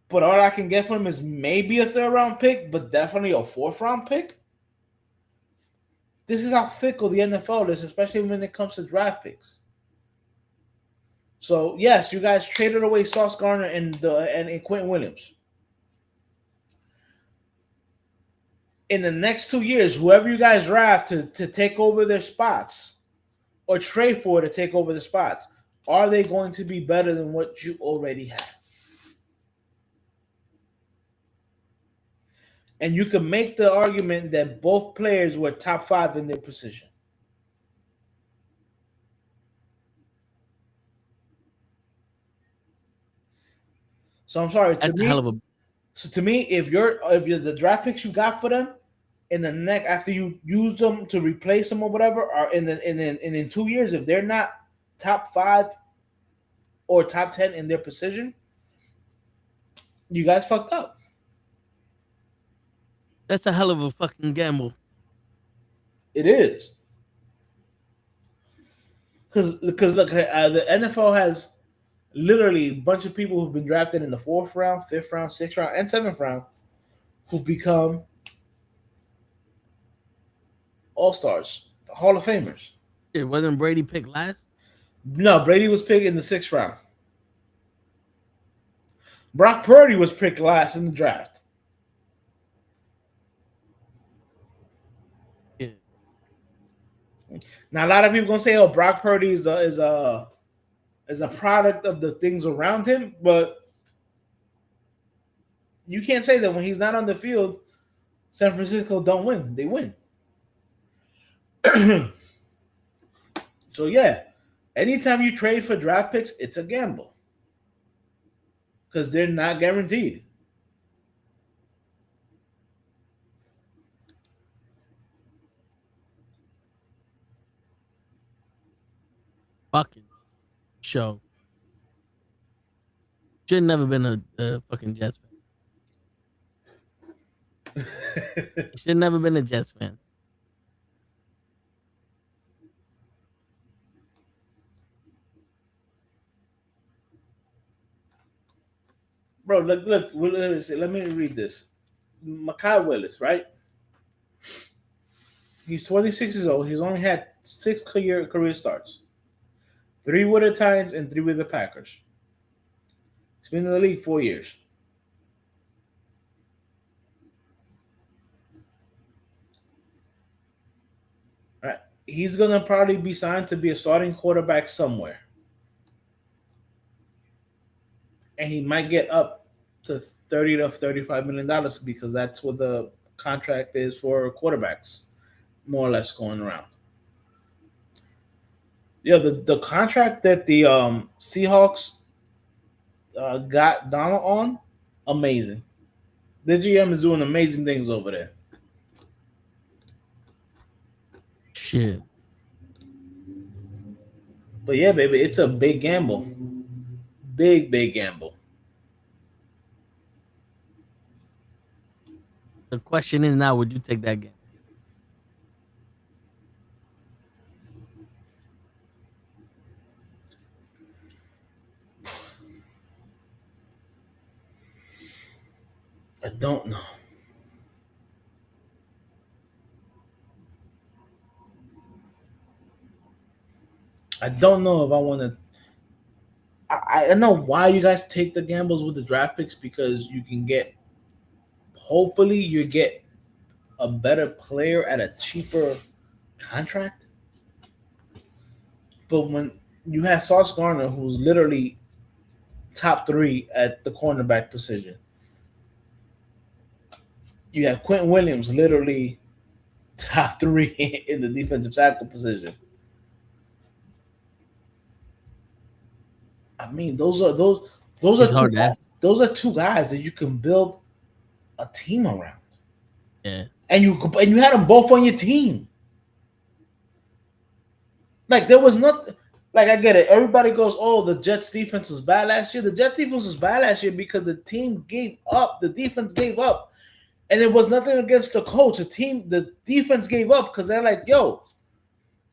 But all I can get for him is maybe a 3rd round pick, but definitely a 4th round pick. This is how fickle the NFL is, especially when it comes to draft picks. So, yes, you guys traded away Sauce Gardner and Quentin Williams. In the next 2 years, whoever you guys draft to take over their spots or trade for to take over the spots, are they going to be better than what you already have? And you can make the argument that both players were top 5 in their position. So I'm sorry. That's a hell of a. So to me, if you're the draft picks you got for them in the next after you use them to replace them or whatever, or in 2 years, if they're not top 5 or top 10 in their position, you guys fucked up. That's a hell of a fucking gamble. It is. Because look, the NFL has literally a bunch of people who've been drafted in the 4th round, 5th round, 6th round, and 7th round who've become all-stars, Hall of Famers. It wasn't Brady picked last? No, Brady was picked in the 6th round. Brock Purdy was picked last in the draft. Now a lot of people gonna say, "Oh, Brock Purdy is a product of the things around him," but you can't say that when he's not on the field, San Francisco don't win. They win. So yeah, anytime you trade for draft picks, it's a gamble because they're not guaranteed. Fucking show. Should never been a fucking Jets fan. Should never been a Jets fan. Bro, look. Let me read this. Makai Willis, right? He's 26 years old. He's only had 6 career starts. 3 with the Titans and 3 with the Packers. He's been in the league 4 years. All right. He's gonna probably be signed to be a starting quarterback somewhere. And he might get up to $30 to $35 million because that's what the contract is for quarterbacks, more or less going around. Yeah, the contract that the Seahawks got Donald on, amazing. The GM is doing amazing things over there. Shit. But yeah, baby, it's a big gamble. Big gamble. The question is now, would you take that game? I don't know. I don't know if I want to. I know why you guys take the gambles with the draft picks because you can get. Hopefully, you get a better player at a cheaper contract. But when you have Sauce Gardner, who's literally top 3 at the cornerback position, you have Quentin Williams, literally top 3 in the defensive tackle position. I mean, those are those are 2 guys that you can build a team around. Yeah. And you had them both on your team. Like there was not like I get it. Everybody goes, "Oh, the Jets defense was bad last year." The Jets defense was bad last year because the team gave up. The defense gave up. And it was nothing against the coach. The defense gave up because they're like, "Yo,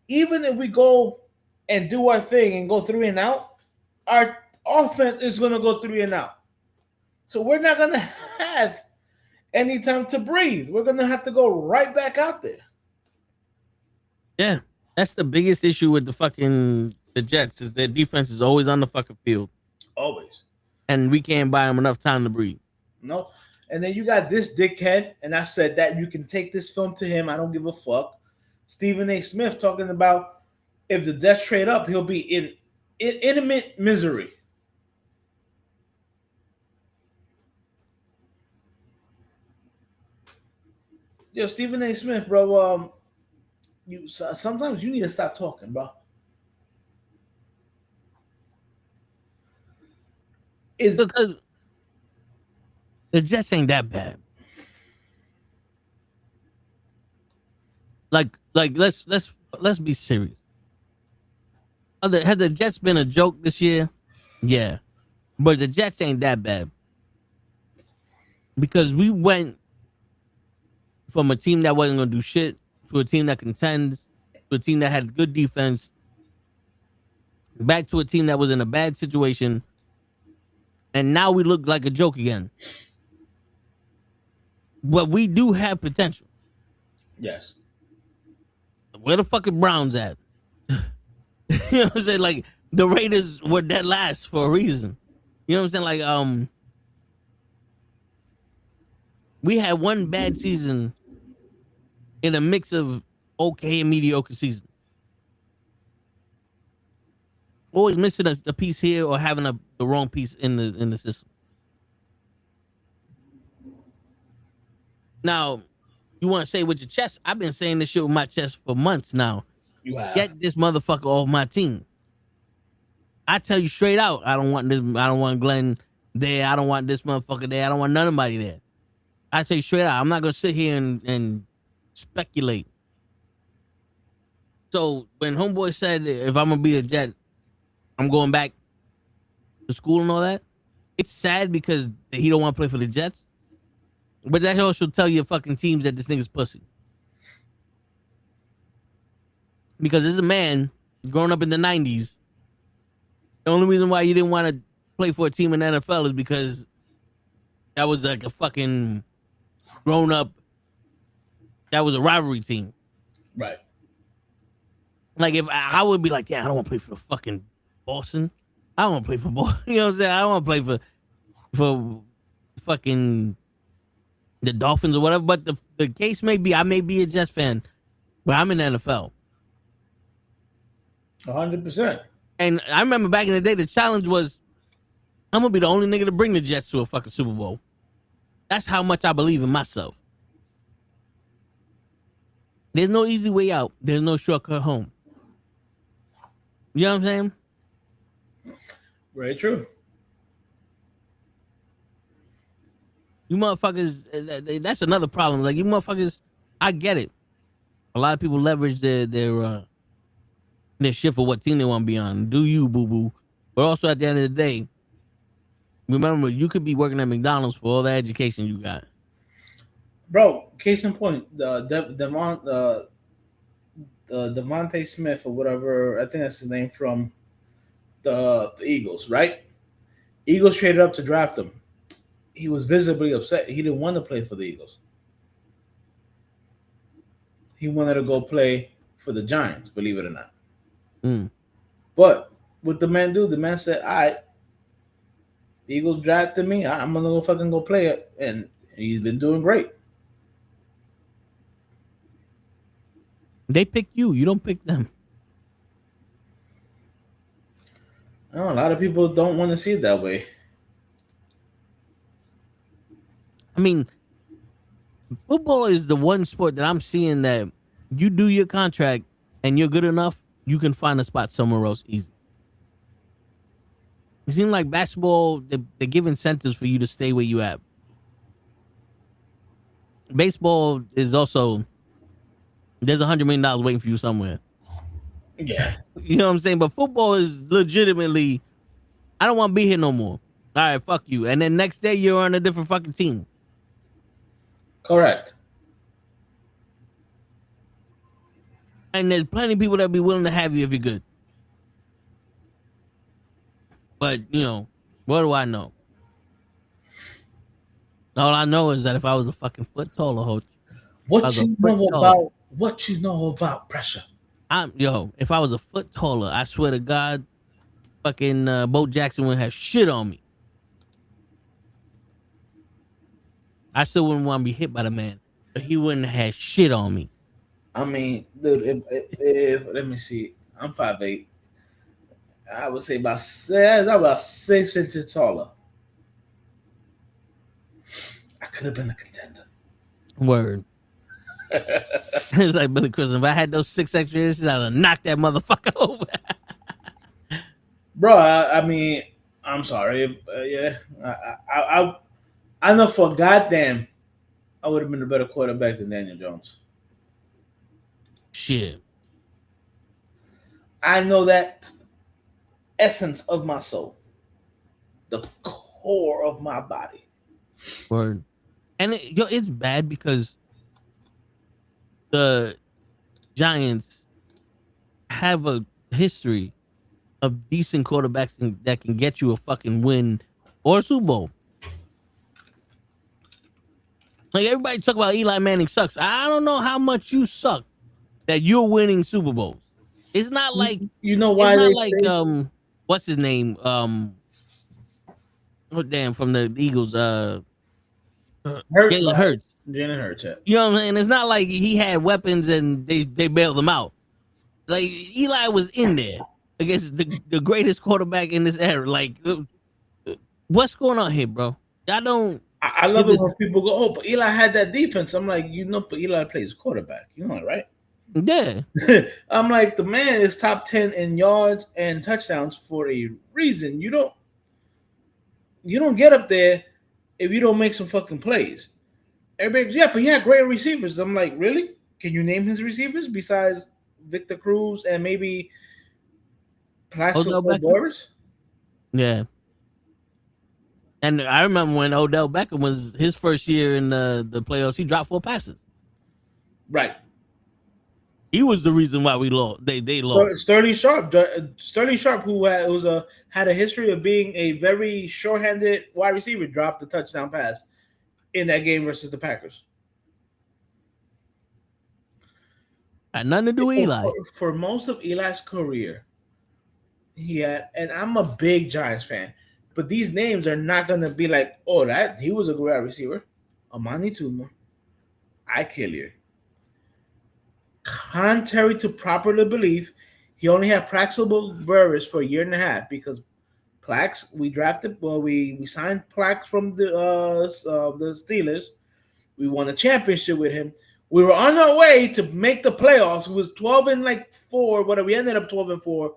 even if we go and do our thing and go 3 and out, our offense is going to go 3 and out. So we're not going to have any time to breathe. We're going to have to go right back out there." Yeah. That's the biggest issue with the Jets is their defense is always on the fucking field. Always. And we can't buy them enough time to breathe. No. And then you got this dickhead, and I said that you can take this film to him. I don't give a fuck. Stephen A. Smith talking about if the Jets trade up, he'll be in intimate misery. Yo, Stephen A. Smith, bro. Sometimes you need to stop talking, bro. It's because the Jets ain't that bad. Like let's be serious. Had the Jets been a joke this year? Yeah. But the Jets ain't that bad. Because we went from a team that wasn't gonna do shit to a team that contends, to a team that had good defense, back to a team that was in a bad situation, and now we look like a joke again. But we do have potential. Yes. Where the fucking Browns at? You know what I'm saying? Like the Raiders were dead last for a reason. You know what I'm saying? Like we had one bad season in a mix of okay and mediocre seasons. always missing a piece here or having the wrong piece in the system. Now, you want to say with your chest? I've been saying this shit with my chest for months now. You have. Get this motherfucker off my team. I tell you straight out, I don't want this. I don't want Glenn there. I don't want this motherfucker there. I don't want nobody there. I tell you straight out, I'm not gonna sit here and speculate. So when homeboy said if I'm gonna be a Jet, I'm going back to school and all that, it's sad because he don't want to play for the Jets. But that also tell your fucking teams that this nigga's pussy. Because as a man growing up in the 90s, the only reason why you didn't want to play for a team in the NFL is because that was like a fucking grown up, that was a rivalry team. Right. Like if I would be like, yeah, I don't want to play for fucking Boston. I don't want to play for Boston. You know what I'm saying? I don't want to play for fucking the Dolphins or whatever. But the case may be, I may be a Jets fan, but I'm in the NFL. 100%. And I remember back in the day, the challenge was, I'm going to be the only nigga to bring the Jets to a fucking Super Bowl. That's how much I believe in myself. There's no easy way out. There's no shortcut home. You know what I'm saying? Very true. You motherfuckers, that's another problem. Like, you motherfuckers, I get it. A lot of people leverage their shit for what team they want to be on. Do you, boo-boo. But also at the end of the day, remember, you could be working at McDonald's for all the education you got. Bro, case in point, Devontae Smith or whatever, I think that's his name, from the Eagles, right? Eagles traded up to draft him. He was visibly upset. He didn't want to play for the Eagles. He wanted to go play for the Giants, believe it or not. Mm. But what the man do? The man said, all right, the Eagles drafted me. I'm going to fucking go play it. And he's been doing great. They pick you. You don't pick them. No, a lot of people don't want to see it that way. I mean, football is the one sport that I'm seeing that you do your contract and you're good enough, you can find a spot somewhere else easy. It seems like basketball, they give incentives for you to stay where you at. Baseball is also, there's $100 million waiting for you somewhere. Yeah. You know what I'm saying? But football is legitimately, I don't want to be here no more. All right, fuck you. And then next day you're on a different fucking team. Correct. And there's plenty of people that be willing to have you if you're good. But, you know, what do I know? All I know is that if I was a fucking foot taller, What you know about pressure? If I was a foot taller, I swear to God, fucking Bo Jackson would have shit on me. I still wouldn't want to be hit by the man, but he wouldn't have had shit on me. I mean, dude, if let me see, I'm 5'8". I would say about 6 inches taller. I could have been a contender. Word. It's like Billy Crystal. If I had those 6 extra inches, I'd have knocked that motherfucker over. Bro, I mean, I'm sorry. Yeah, I know for goddamn, I would have been a better quarterback than Daniel Jones. Shit. I know that essence of my soul, the core of my body. Word. And it's bad because the Giants have a history of decent quarterbacks that can get you a fucking win or a Super Bowl. Like, everybody talk about Eli Manning sucks. I don't know how much you suck that you're winning Super Bowls. It's not like, you know why it's they not like say, what's his name? From the Eagles, Jalen Hurts. Jalen Hurts. Yeah. You know what I'm saying? It's not like he had weapons and they bailed him out. Like, Eli was in there. against the greatest quarterback in this era. Like, what's going on here, bro? Y'all don't. I love it when people go, "Oh, but Eli had that defense." I'm like, but Eli plays quarterback. You know it, right? Yeah. I'm like, the man is top 10 in yards and touchdowns for a reason. You don't get up there if you don't make some fucking plays. Everybody's, yeah, but he had great receivers. I'm like, really? Can you name his receivers besides Victor Cruz and maybe Plaxico Burress? Yeah. And I remember when Odell Beckham was his first year in the playoffs, he dropped 4 passes. Right. He was the reason why we lost. They lost. Sterling Sharp, who had a history of being a very short-handed wide receiver, dropped the touchdown pass in that game versus the Packers. Had nothing to do with Eli. For most of Eli's career, he had, and I'm a big Giants fan, but these names are not going to be like, oh, that he was a great receiver. Amani Toomer, Ike Hilliard. Contrary to popular belief, he only had Plaxico Burress for a year and a half because Plax, we signed Plax from the Steelers. We won a championship with him. We were on our way to make the playoffs. We was 12-4, whatever. We ended up 12-4,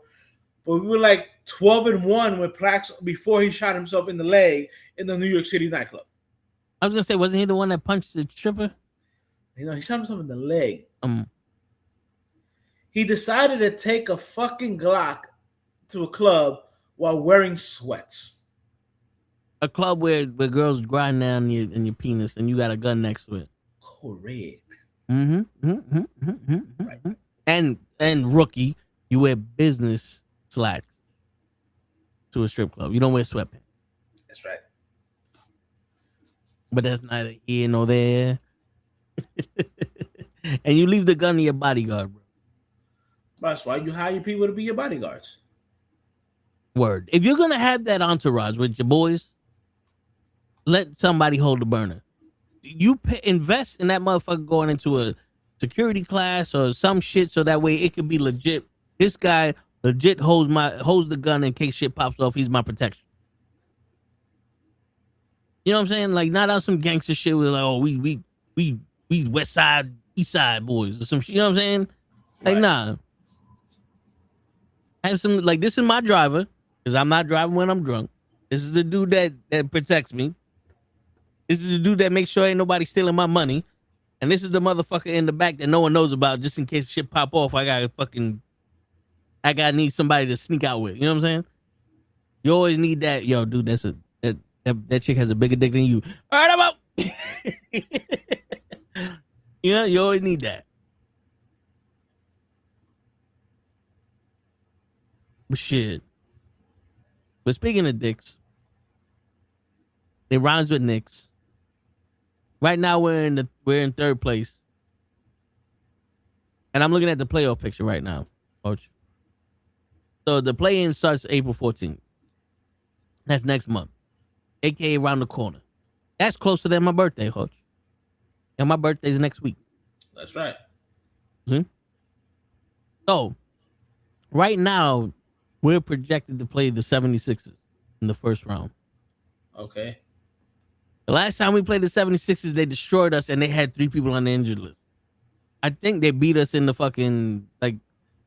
but we were like 12-1 with Plax before he shot himself in the leg in the New York City nightclub. I was gonna say, wasn't he the one that punched the stripper? He shot himself in the leg. He decided to take a fucking Glock to a club while wearing sweats. A club where girls grind down your penis and you got a gun next to it. Correct. Right. And rookie, you wear business slacks to a strip club. You don't wear sweatpants. That's right. But that's neither here nor there. And you leave the gun to your bodyguard, bro. That's why you hire people to be your bodyguards. Word. If you're gonna have that entourage with your boys, let somebody hold the burner. You invest in that motherfucker going into a security class or some shit, so that way it could be legit. This guy legit holds the gun in case shit pops off. He's my protection. You know what I'm saying? Like, not on some gangster shit with like, oh, we West Side, East Side boys or some shit. You know what I'm saying? Like, right. Nah. Have some, like, this is my driver because I'm not driving when I'm drunk. This is the dude that protects me. This is the dude that makes sure ain't nobody stealing my money. And this is the motherfucker in the back that no one knows about just in case shit pop off. I gotta need somebody to sneak out with. You know what I'm saying? You always need that. Yo, dude, that chick has a bigger dick than you. All right, I'm out. You know, you always need that. But shit. But speaking of dicks, it rhymes with Knicks. Right now we're in third place. And I'm looking at the playoff picture right now, coach. So the play-in starts April 14th. That's next month. AKA around the corner. That's closer than my birthday, coach. And my birthday's next week. That's right. See? So, right now, we're projected to play the 76ers in the first round. Okay. The last time we played the 76ers, they destroyed us and they had 3 people on the injured list. I think they beat us in the fucking, like,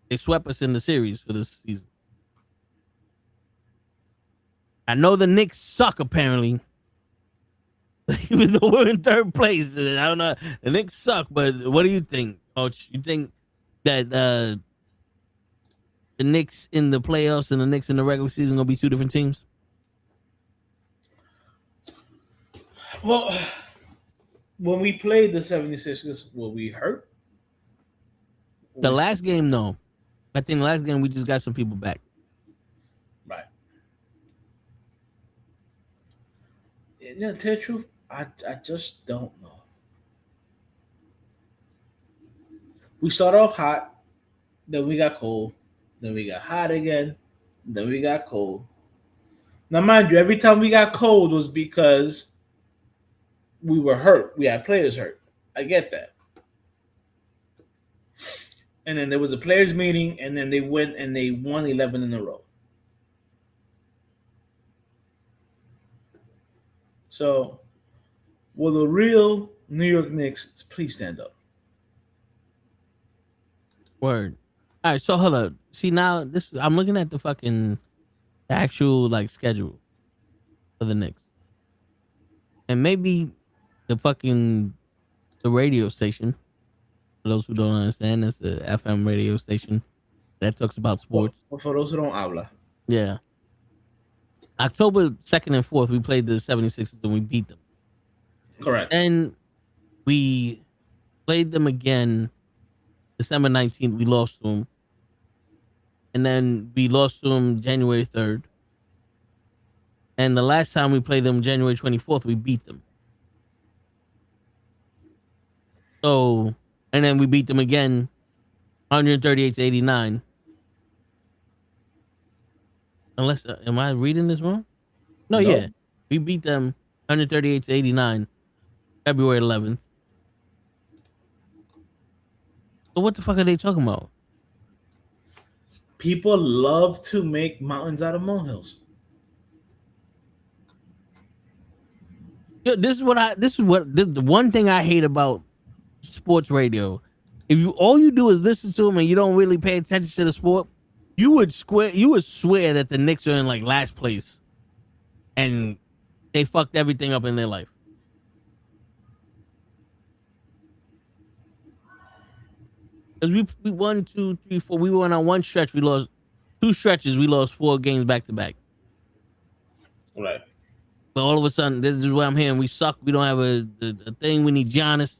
they swept us in the series for this season. I know the Knicks suck, apparently. Even though we're in third place. I don't know. The Knicks suck, but what do you think, coach? You think that the Knicks in the playoffs and the Knicks in the regular season going to be 2 different teams? Well, when we played the 76ers, were we hurt? The last game, no. I think the last game we just got some people back. Right. Yeah, to tell the truth, I just don't know. We started off hot, then we got cold, then we got hot again, then we got cold. Now, mind you, every time we got cold was because we were hurt. We had players hurt. I get that. And then there was a players meeting, and then they went and they won 11 in a row. So, will the real New York Knicks please stand up? Word. All right, so hold up. See now, I'm looking at the actual like schedule for the Knicks, and maybe the radio station. For those who don't understand, it's the FM radio station that talks about sports. Well, for those who don't habla. Yeah. October 2nd and 4th, we played the 76ers and we beat them. Correct. And we played them again December 19th. We lost to them. And then we lost to them January 3rd. And the last time we played them January 24th, we beat them. So, and then we beat them again 138-89. Unless, am I reading this wrong? No, Nope. yeah. We beat them 138-89, February 11th. So what the fuck are they talking about? People love to make mountains out of molehills. Yo, this is the one thing I hate about sports radio. If all you do is listen to them and you don't really pay attention to the sport, you would swear that the Knicks are in like last place and they fucked everything up in their life. Because we won 2, 3, 4. We went on one stretch. We lost 2 stretches. We lost 4 games back to back. Right. But all of a sudden, this is what I'm hearing. We suck. We don't have a thing. We need Giannis.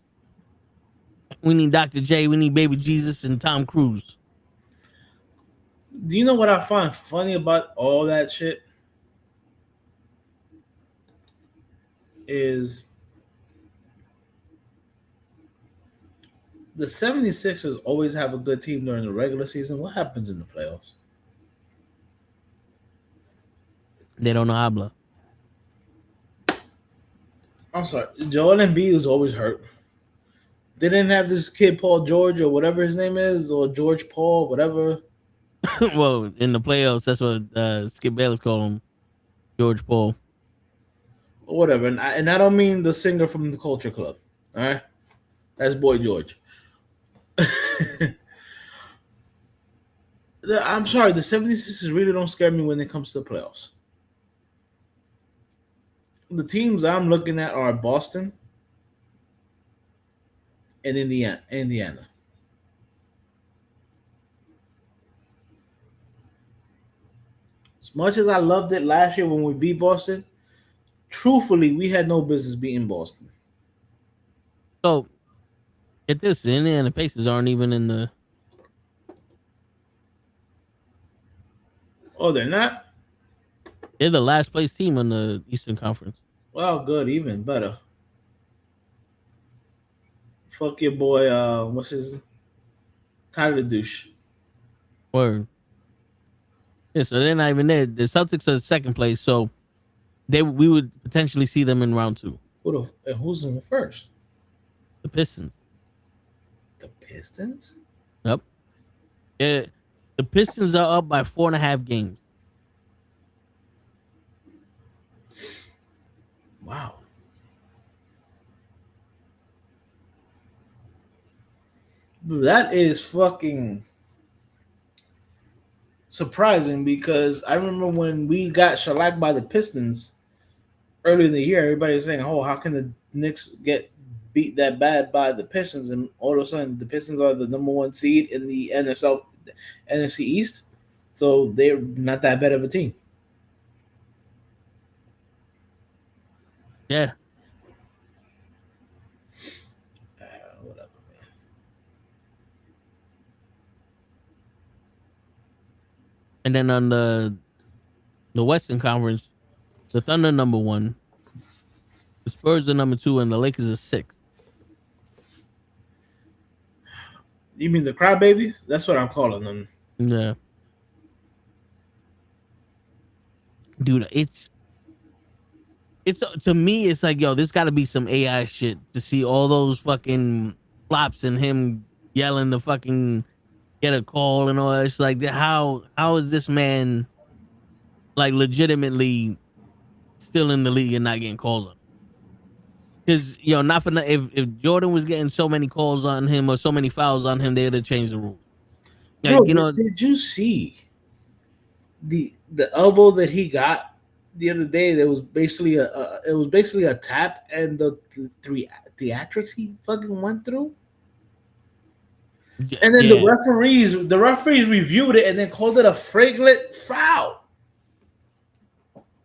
We need Dr. J. We need Baby Jesus and Tom Cruise. Do you know what I find funny about all that shit? Is the 76ers always have a good team during the regular season. What happens in the playoffs? They don't know habla. I'm sorry. Joel Embiid is always hurt. They didn't have this kid, Paul George, or whatever his name is, or George Paul, whatever. Well, in the playoffs, that's what Skip Bayless called him, George Paul. Or whatever. And I don't mean the singer from the Culture Club. All right? That's Boy George. I'm sorry. The 76ers really don't scare me when it comes to the playoffs. The teams I'm looking at are Boston and Indiana. As much as I loved it last year when we beat Boston, truthfully, we had no business beating Boston. So, get this, the Indiana Pacers aren't even in the... Oh, they're not? They're the last place team in the Eastern Conference. Well, good, even better. Fuck your boy, what's his... Tyler Douche. Word. Yeah, so they're not even there. The Celtics are second place, so we would potentially see them in round 2. Who's in the first? The Pistons. The Pistons? Yep. Yeah, the Pistons are up by 4.5 games. Wow. That is fucking surprising because I remember when we got shellacked by the Pistons early in the year, everybody was saying, oh, how can the Knicks get beat that bad by the Pistons? And all of a sudden, the Pistons are the number 1 seed in the NFC East. So they're not that bad of a team. Yeah. Whatever, man. And then on the Western Conference, the Thunder number 1, the Spurs are number 2, and the Lakers are 6. You mean the crybabies? That's what I'm calling them. Yeah. Dude, it's to me, it's like, yo, there's got to be some AI shit to see all those fucking flops and him yelling the fucking get a call and all that. It's like how is this man like legitimately still in the league and not getting calls on? Because not for if Jordan was getting so many calls on him or so many fouls on him, they would have changed the rules. Like, Bro, did you see the elbow that he got the other day? That was basically a tap, and the three theatrics he fucking went through. And then the referees reviewed it and then called it a flagrant foul.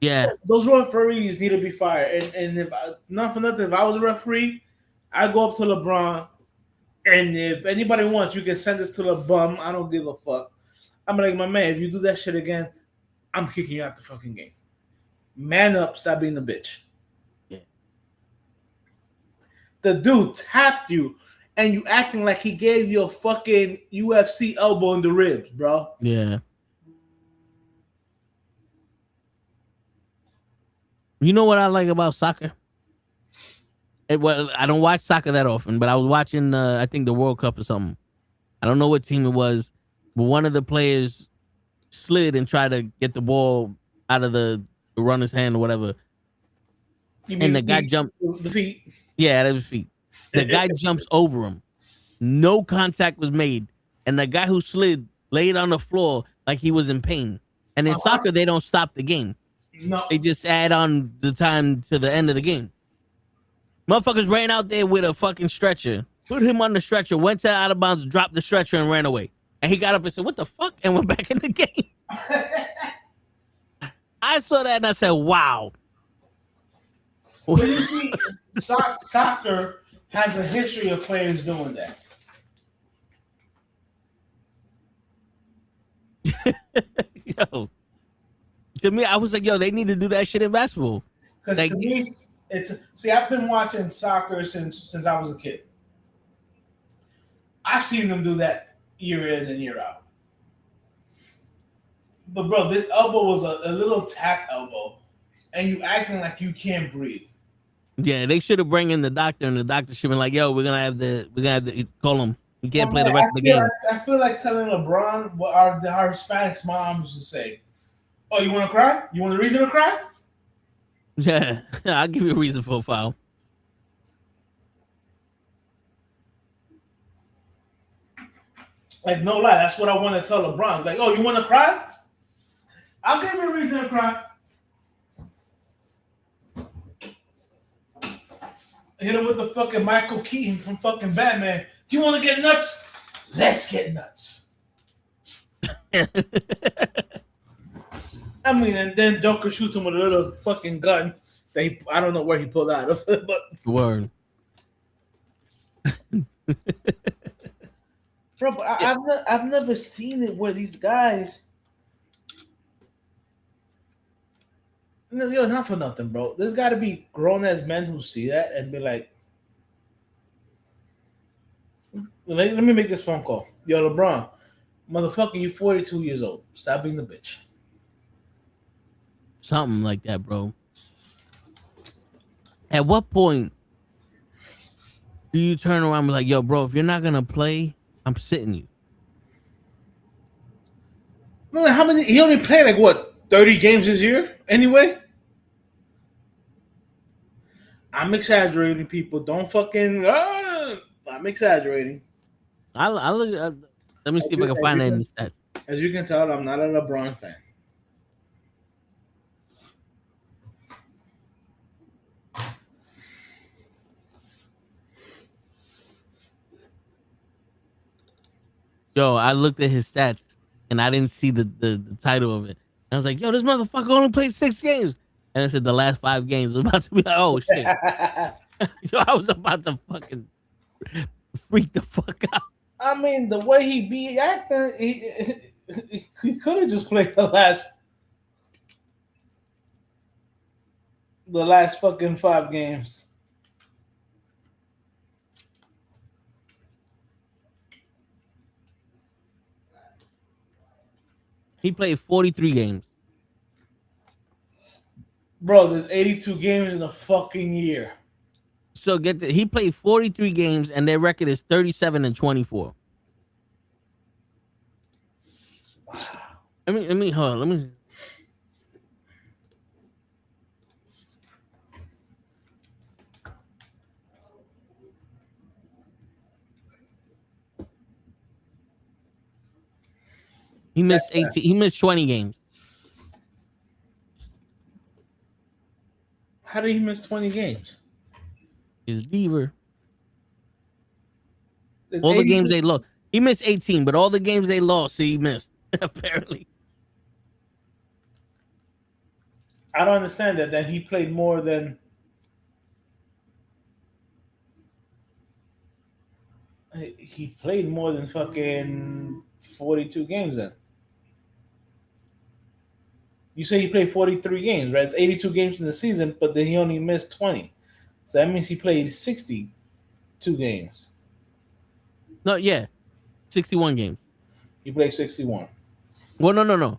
Yeah, those referees need to be fired. And if not for nothing, if I was a referee, I'd go up to LeBron, and if anybody wants, you can send this to the bum. I don't give a fuck. I'm like, my man, if you do that shit again, I'm kicking you out the fucking game. Man up, stop being a bitch. Yeah. The dude tapped you, and you acting like he gave you a fucking UFC elbow in the ribs, bro. Yeah. You know what I like about soccer? Well, I don't watch soccer that often, but I was watching, I think, the World Cup or something. I don't know what team it was, but one of the players slid and tried to get the ball out of the runner's hand or whatever. And the guy jumped. The feet. Yeah, that was feet. The guy jumps over him. No contact was made. And the guy who slid laid on the floor like he was in pain. And in soccer, they don't stop the game. No. They just add on the time to the end of the game. Motherfuckers ran out there with a fucking stretcher, put him on the stretcher, went to out of bounds, dropped the stretcher, and ran away. And he got up and said, "What the fuck?" and went back in the game. I saw that and I said, "Wow." Well, you see, soccer has a history of players doing that. Yo, to me, I was like, "Yo, they need to do that shit in basketball." Because Like, to me, I've been watching soccer since I was a kid. I've seen them do that year in and year out. But bro, this elbow was a little tap elbow, and you acting like you can't breathe. yeah, they should have bring in the doctor, and the doctor should have been like, "Yo, we're gonna have to call him. He can't play the rest of the game." I feel like telling LeBron what our Hispanics moms would say. Oh, you want to cry? You want a reason to cry? Yeah, I'll give you a reason for a foul. Like, no lie, that's what I want to tell LeBron. Like, oh, you want to cry? I'll give you a reason to cry. Hit him with the fucking Michael Keaton from fucking Batman. You want to get nuts? Let's get nuts. I mean, and then Joker shoots him with a little fucking gun. I don't know where he pulled out of it, but Word. bro, but I've never seen it where these guys. No, yo, not for nothing, bro. There's got to be grown ass men who see that and be like, let me make this phone call. Yo, LeBron, motherfucker, you 42 years old. Stop being the bitch. Something like that, bro. At what point do you turn around and be like, "Yo, bro, if you're not gonna play, I'm sitting you"? No, how many? He only played like what 30 games this year anyway. I'm exaggerating, people. Don't fucking. I'm exaggerating. I'll look. Let me see if I can find that in the stats. As you can tell, I'm not a LeBron fan. Yo, I looked at his stats and I didn't see the title of it. I was like, "Yo, this motherfucker only played 6 games," and it said the last 5 games. I was about to be like, "Oh shit!" Yo, I was about to fucking freak the fuck out. I mean, the way he be acting, he could have just played the last fucking 5 games. He played 43 games. Bro, there's 82 games in a fucking year. So he played 43 games and their record is 37-24. Hold on. Let me. He missed That's 18. He missed 20 games. How did he miss 20 games? His Deaver. It's All the 80 games they lost. He missed 18, but all the games they lost, he missed. Apparently. I don't understand that. Then he played more than. He played more than fucking 42 games then. You say he played 43 games, right? It's 82 games in the season, but then he only missed 20. So that means he played 62 games. No, yeah. 61 games. He played 61. Well, no.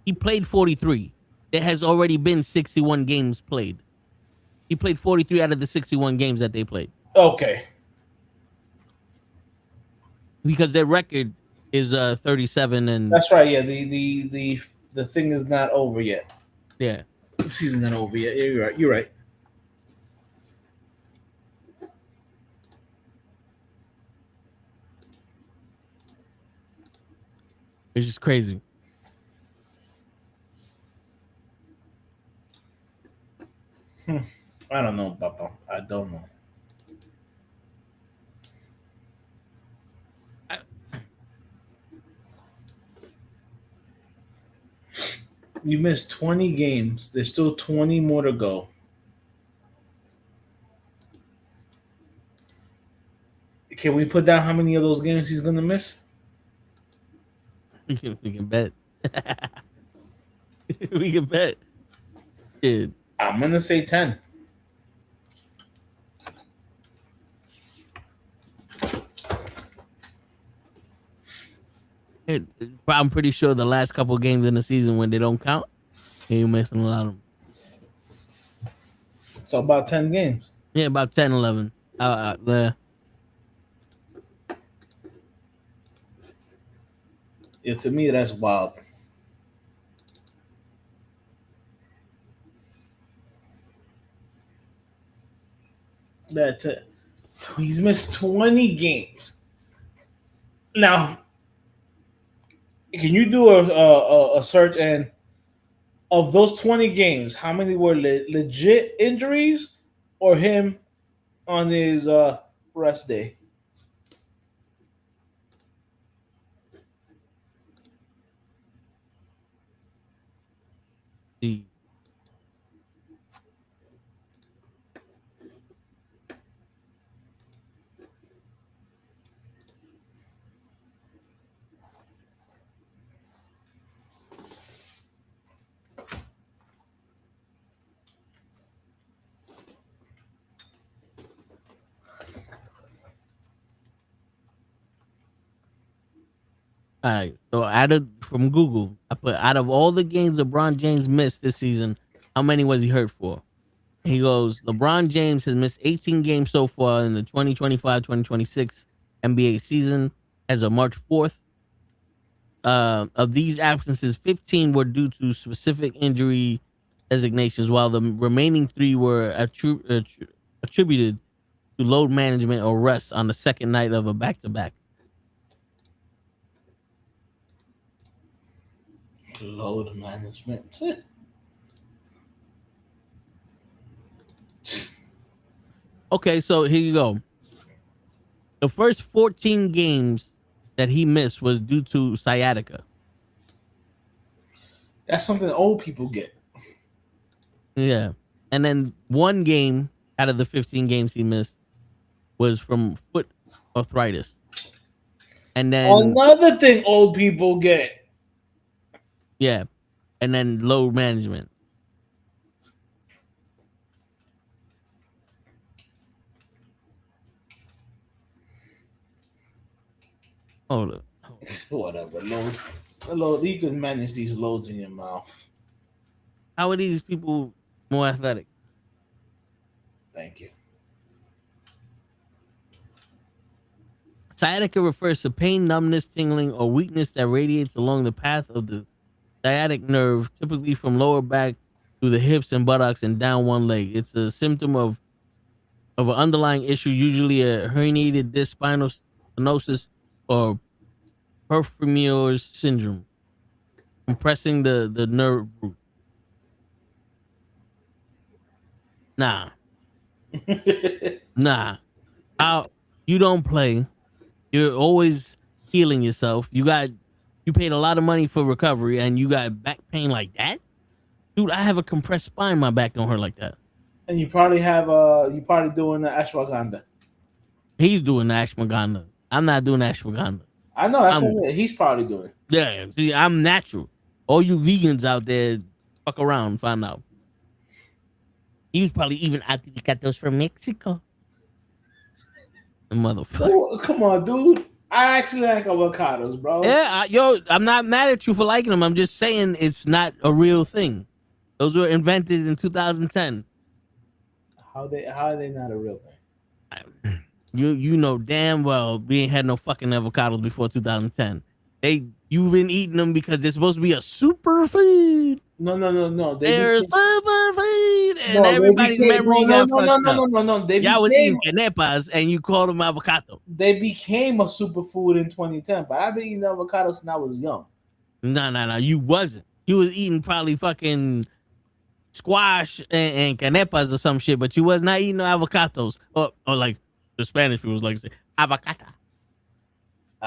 He played 43. There has already been 61 games played. He played 43 out of the 61 games that they played. Okay. Because their record is 37 and That's right. Yeah, the thing is not over yet. yeah. The season's not over yet. Yeah, you're right. You're right. It's just crazy. I don't know, Papa. I don't know. I- You missed 20 games. There's still 20 more to go. Can we put down how many of those games he's gonna miss? We can bet. We can bet. Shit. I'm gonna say 10. I'm pretty sure the last couple games in the season when they don't count, he missing a lot of them. So about 10 games. Yeah, about 10, 11. There. Yeah, to me that's wild. That he's missed 20 games. Now, can you do a search and of those 20 games, how many were legit injuries or him on his rest day? See. All right. So from Google, I put out of all the games LeBron James missed this season, how many was he hurt for? He goes, LeBron James has missed 18 games so far in the 2025-2026 NBA season as of March 4th. Of these absences, 15 were due to specific injury designations, while the remaining 3 were attributed to load management or rest on the second night of a back-to-back. Load management. Okay, so here you go. The first 14 games that he missed was due to sciatica. That's something old people get. Yeah. And then one game out of the 15 games he missed was from foot arthritis. And then, Another thing old people get. yeah. And then load management. Hold up. Whatever. Load. You can manage these loads in your mouth. How are these people more athletic? Thank you. Sciatica refers to pain, numbness, tingling, or weakness that radiates along the path of the sciatic nerve, typically from lower back through the hips and buttocks and down one leg. It's a symptom of an underlying issue, usually a herniated disc, spinal stenosis, or Perfumeur's syndrome, compressing the nerve root. Nah, nah. You don't play. You're always healing yourself. You paid a lot of money for recovery, and you got back pain like that, dude. I have a compressed spine. My back don't hurt like that. And you probably doing the ashwagandha. He's doing the ashwagandha. I'm not doing ashwagandha. I know that's what he's probably doing. Yeah, see, I'm natural. All you vegans out there, fuck around and find out. He was probably even avocados from Mexico. The motherfucker. Oh, come on, dude. I actually like avocados, bro. Yeah, I'm not mad at you for liking them. I'm just saying it's not a real thing. Those were invented in 2010. How are they not a real thing? You know damn well we ain't had no fucking avocados before 2010. You've been eating them because they're supposed to be a superfood. No. They're a superfood, and everybody's memory got fucked up. No. Y'all was eating canepas, and you called them avocado. They became a superfood in 2010, but I've been eating avocados since I was young. No. You wasn't. You was eating probably fucking squash and canepas or some shit, but you was not eating no avocados or like the Spanish people was like say avocado.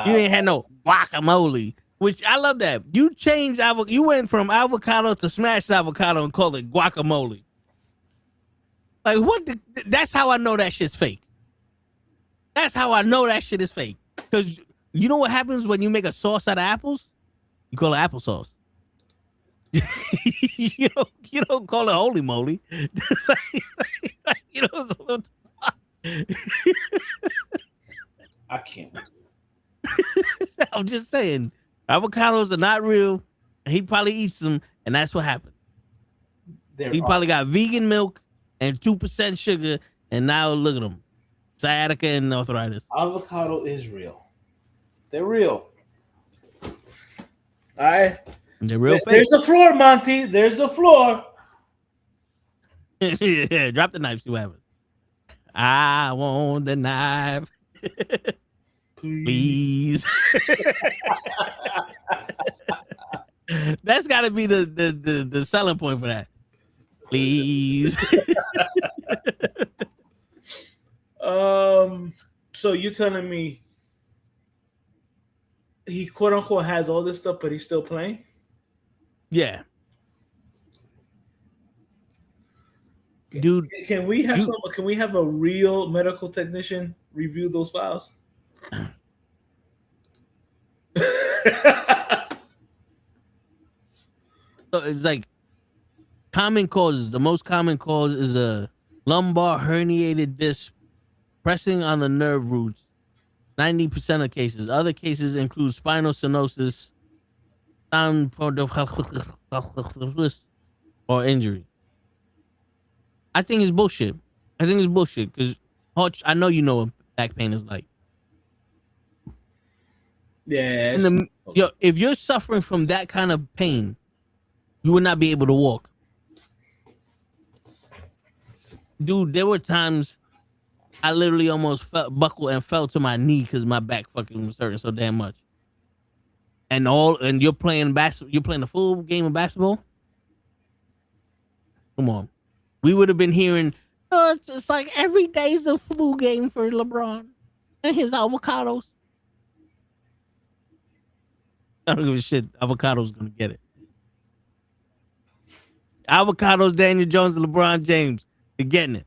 You ain't had no guacamole, which I love that. You changed you went from avocado to smashed avocado and called it guacamole. Like what? That's how I know that shit's fake. That's how I know that shit is fake. Because you know what happens when you make a sauce out of apples? You call it applesauce. you don't call it holy moly. You know, I can't. I'm just saying, avocados are not real. And he probably eats them, and that's what happened. He probably got vegan milk and 2% sugar, and now look at him, sciatica and arthritis. Avocado is real. They're real. All right. They're real fake. There's a floor, Monty. There's a floor. Yeah, drop the knife. See what happens. I want the knife. Please. That's got to be the selling point for that. Please. So you're telling me he quote unquote has all this stuff, but he's still playing? Yeah. Dude, can we have a real medical technician review those files? So it's like common causes. The most common cause is a lumbar herniated disc pressing on the nerve roots. 90% of cases. Other cases include spinal stenosis, or injury. I think it's bullshit. Because I know you know what back pain is like. Yeah. If you're suffering from that kind of pain, you would not be able to walk. Dude, there were times I literally almost buckled and fell to my knee because my back fucking was hurting so damn much. And you're playing the full game of basketball? Come on. We would have been hearing, it's just like every day's a flu game for LeBron and his avocados. I don't give a shit. Avocado's gonna get it. Avocados, Daniel Jones, and LeBron James. They're getting it.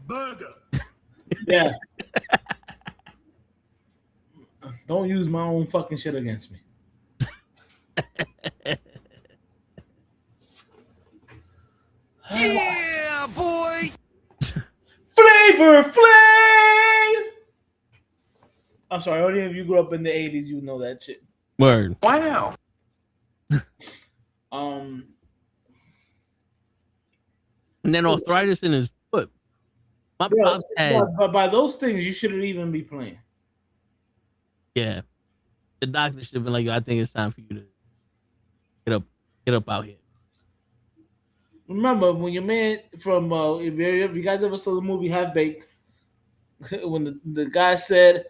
Burger. Yeah. Don't use my own fucking shit against me. Yeah, boy. Flavor Flav. I'm sorry, only if you grew up in the 80s, you know that shit. Word. Wow. And then arthritis in his foot. My pops had. But by those things, you shouldn't even be playing. Yeah, the doctor should be like, "Yo, I think it's time for you to get up, get up out here." Remember when your man from if you guys ever saw the movie Half Baked, when the guy said,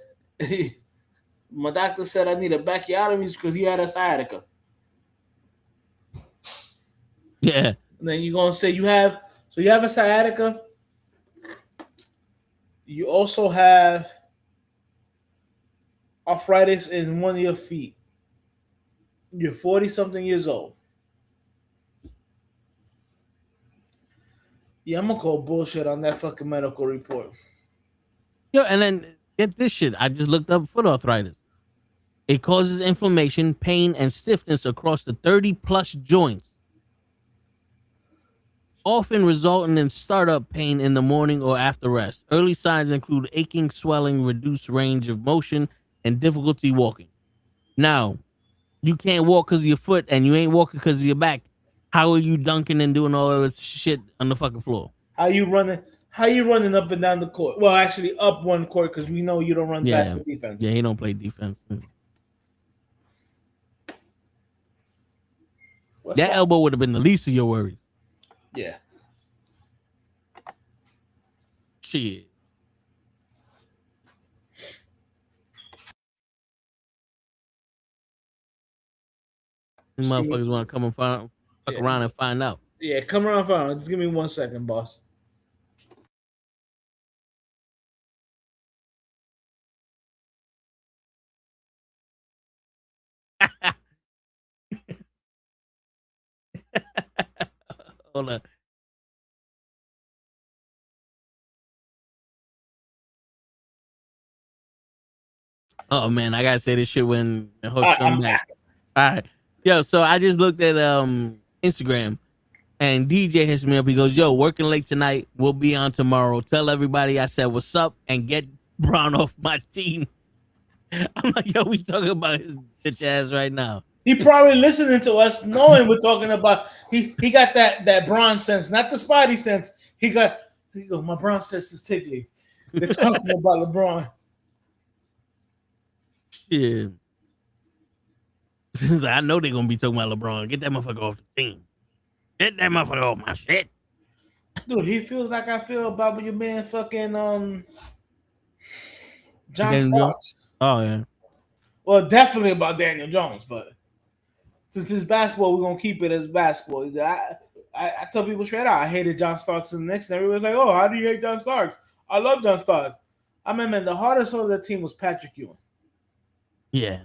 "My doctor said I need a backiotomy because he had a sciatica." Yeah, And then you're gonna say you have a sciatica. You also have arthritis in one of your feet. You're 40 something years old. Yeah, I'm gonna call bullshit on that fucking medical report. yo, and then get this shit. I just looked up foot arthritis. It causes inflammation, pain, and stiffness across the 30 plus joints, often resulting in startup pain in the morning or after rest. Early signs include aching, swelling, reduced range of motion, and difficulty walking. Now, you can't walk because of your foot and you ain't walking because of your back. How are you dunking and doing all this shit on the fucking floor? How you running? How you running up and down the court? Well, actually, up one court because we know you don't run back Yeah. to defense. Yeah, he don't play defense. What's That elbow would have been the least of your worries. Yeah. Shit. These Just give me- motherfuckers want to come and fuck Yeah. around and find out. Yeah, come around, fine. Just give me 1 second, boss. Hold on. Oh man, I gotta say this shit when the host I'm come back. All right, yo. So I just looked at Instagram, and DJ hits me up. He goes, "Yo, working late tonight. We'll be on tomorrow. Tell everybody I said what's up and get Brown off my team." I'm like, "Yo, we talking about his bitch ass right now." He probably listening to us, knowing we're talking about. He got that bronze sense, not the Spidey sense. He go, my bronze sense is tickly. They're talking about LeBron. Yeah. I know they're gonna be talking about LeBron. Get that motherfucker off the team. Get that motherfucker off my shit. Dude, he feels like I feel about your man fucking John Daniel Starks. Oh yeah. Well, definitely about Daniel Jones, but since it's basketball, we're gonna keep it as basketball. I tell people straight out, I hated John Starks in the Knicks, and everybody's like, "Oh, how do you hate John Starks?" I love John Starks. I mean, man, the hardest of the team was Patrick Ewing. Yeah.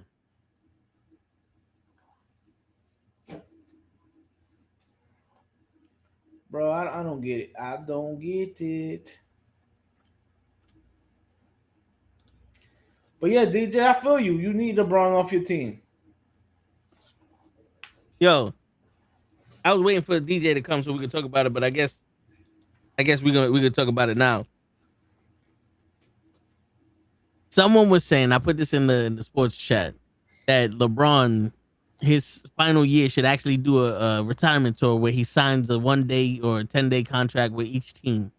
Bro, I don't get it. I don't get it. But yeah, DJ, I feel you. You need LeBron off your team. Yo, I was waiting for the DJ to come so we could talk about it, but I guess we could talk about it now. Someone was saying, I put this in the sports chat, that LeBron, his final year, should actually do a retirement tour where he signs a 1 day or a 10-day contract with each team,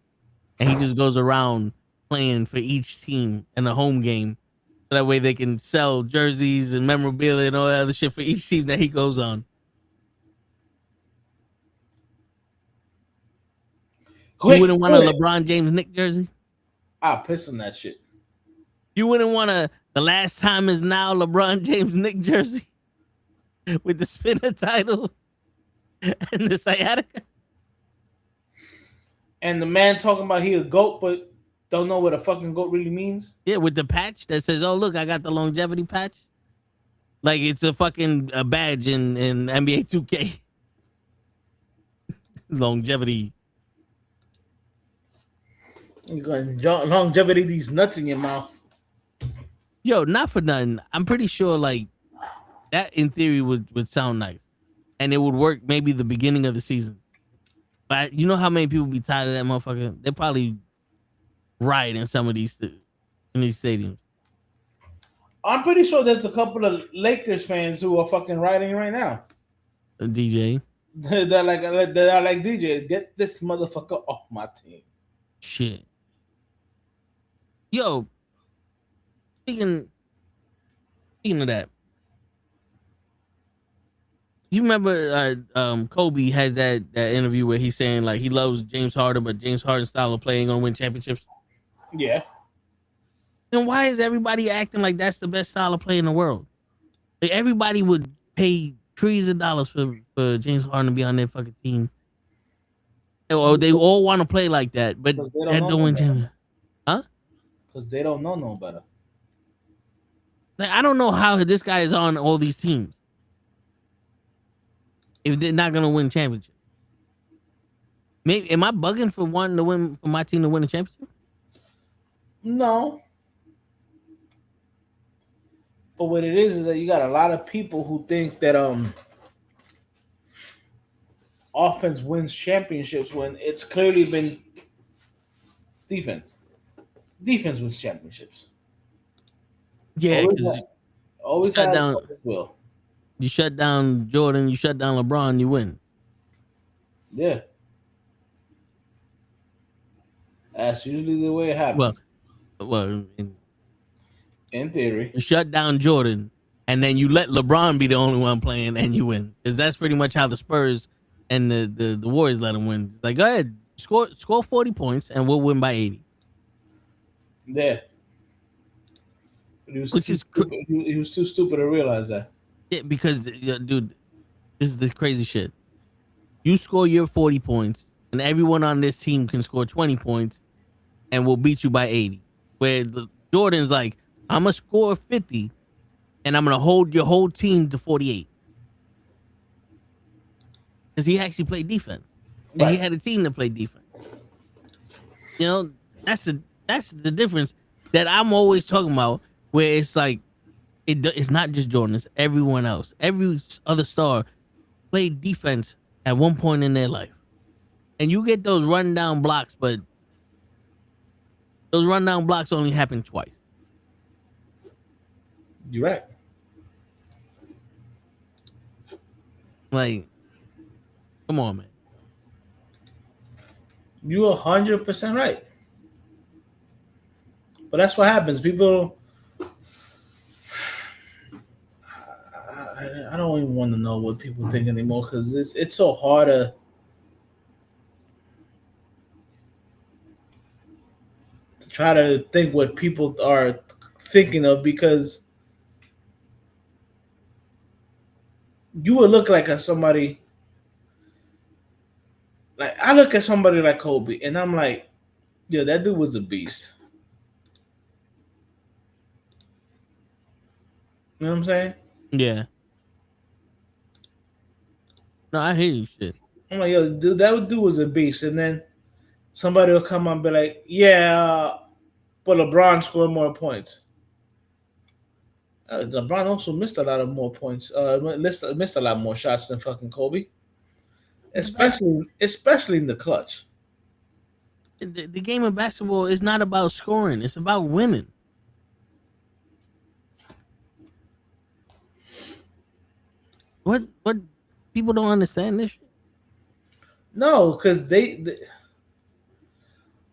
and he just goes around playing for each team in a home game. So that way they can sell jerseys and memorabilia and all that other shit for each team that he goes on. You wouldn't want a LeBron James Nick jersey? I'll piss on that shit. You wouldn't want the last time is now LeBron James Nick jersey with the spinner title and the sciatica? And the man talking about he a GOAT, but don't know what a fucking GOAT really means? Yeah, with the patch that says, "Oh, look, I got the longevity patch." Like it's a fucking badge in NBA 2K. Longevity. You got longevity, these nuts in your mouth. Yo, not for nothing. I'm pretty sure like that in theory would sound nice. And it would work maybe the beginning of the season. But you know how many people be tired of that motherfucker? They probably riot in some of these stadiums. I'm pretty sure there's a couple of Lakers fans who are fucking rioting right now. DJ. They're like DJ, get this motherfucker off my team. Shit. Yo, speaking Speaking of that, you remember Kobe has that interview where he's saying like he loves James Harden, but James Harden's style of play ain't gonna win championships. Yeah. Then why is everybody acting like that's the best style of play in the world? Like everybody would pay trillions of dollars for James Harden to be on their fucking team. Or they all want to play like that, but Because they that don't don't know win no better. championships. Huh? Because they don't know no better. Like I don't know how this guy is on all these teams if they're not gonna win championships. Maybe am I bugging for wanting to win for my team to win a championship? No. But what it is that you got a lot of people who think that offense wins championships when it's clearly been defense. Defense wins championships. Yeah, Always because has. Always shut has. down- Always will. you shut down Jordan, you shut down LeBron, you win. Yeah. That's usually the way it happens. Well, In theory. you shut down Jordan, and then you let LeBron be the only one playing, and you win. Because that's pretty much how the Spurs and the Warriors let him win. It's like, go ahead, score 40 points, and we'll win by 80. Yeah. But he was, Which too is stupid. He was too stupid to realize that. Yeah, because, dude, this is the crazy shit. You score your 40 points, and everyone on this team can score 20 points, and we'll beat you by 80. Where Jordan's like, I'm going to score 50, and I'm going to hold your whole team to 48. Because he actually played defense. And he Right. had a team that played defense. You know, that's the difference that I'm always talking about, where it's like, it's not just Jordan, it's everyone else. Every other star played defense at one point in their life. And you get those rundown blocks, but those rundown blocks only happen twice. You're right. Like, come on, man. You're 100% right. But that's what happens. People, I don't even want to know what people think anymore because it's so hard to try to think what people are thinking of, because you would look like somebody. Like I look at somebody like Kobe, and I'm like, yo, that dude was a beast. You know what I'm saying? Yeah. No, I hear you, shit. I'm like, yo, dude, that dude was a beast. And then somebody will come on and be like, yeah, but LeBron scored more points. LeBron also missed a lot of more points. Missed a lot more shots than fucking Kobe. Especially in the clutch. The game of basketball is not about scoring. It's about winning. What people don't understand this shit? No, because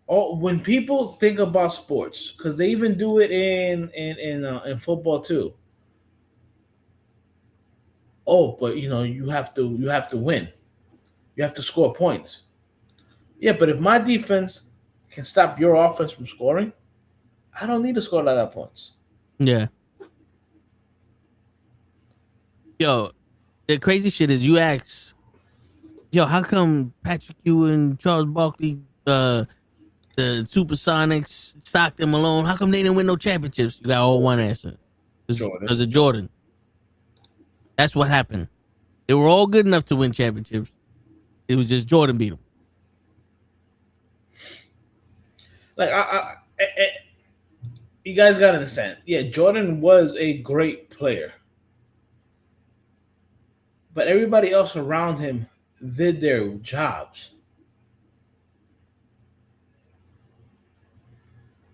when people think about sports, because they even do it in football too. Oh, but you have to win. You have to score points. Yeah, but if my defense can stop your offense from scoring, I don't need to score a lot of points. Yeah. Yo, the crazy shit is you ask, yo, how come Patrick Ewing, Charles Barkley, the Supersonics, Stockton, Malone, how come they didn't win no championships? You got all one answer. Because of Jordan. That's what happened. They were all good enough to win championships. It was just Jordan beat them. Like you guys gotta understand. Yeah, Jordan was a great player, but everybody else around him did their jobs.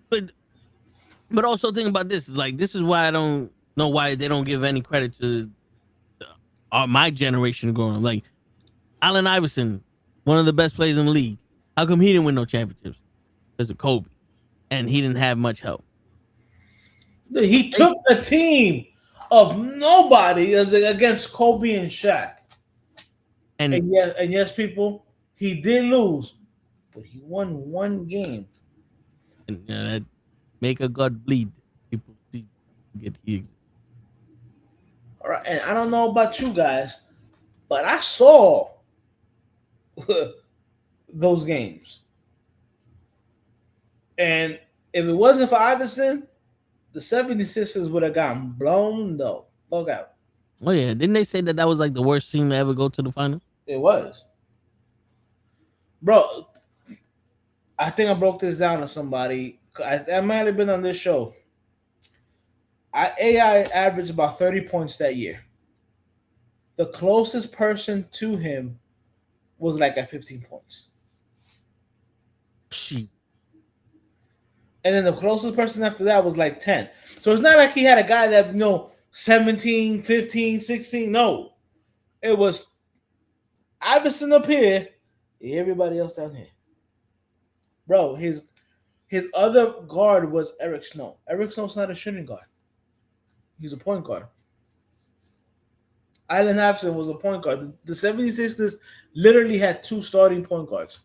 But also think about this. Is like, this is why I don't know why they don't give any credit to my generation growing up. Like, Allen Iverson, one of the best players in the league. How come he didn't win no championships? Because of Kobe. And he didn't have much help. He took a team of nobody as against Kobe and Shaq. And And yes, people, he did lose, but he won one game. that make a god bleed. People see get he exists. All right, and I don't know about you guys, but I saw those games. And if it wasn't for Iverson, the 76ers would have gotten blown the fuck out. Oh yeah, didn't they say that was like the worst team to ever go to the final? It was. Bro, I think I broke this down to somebody. I might have been on this show. AI averaged about 30 points that year. The closest person to him was like at 15 points. She. And then the closest person after that was like 10. So it's not like he had a guy that, 17, 15, 16. No. It was Iverson up here, everybody else down here. Bro, his other guard was Eric Snow. Eric Snow's not a shooting guard. He's a point guard. Allen Iverson was a point guard. The 76ers literally had two starting point guards.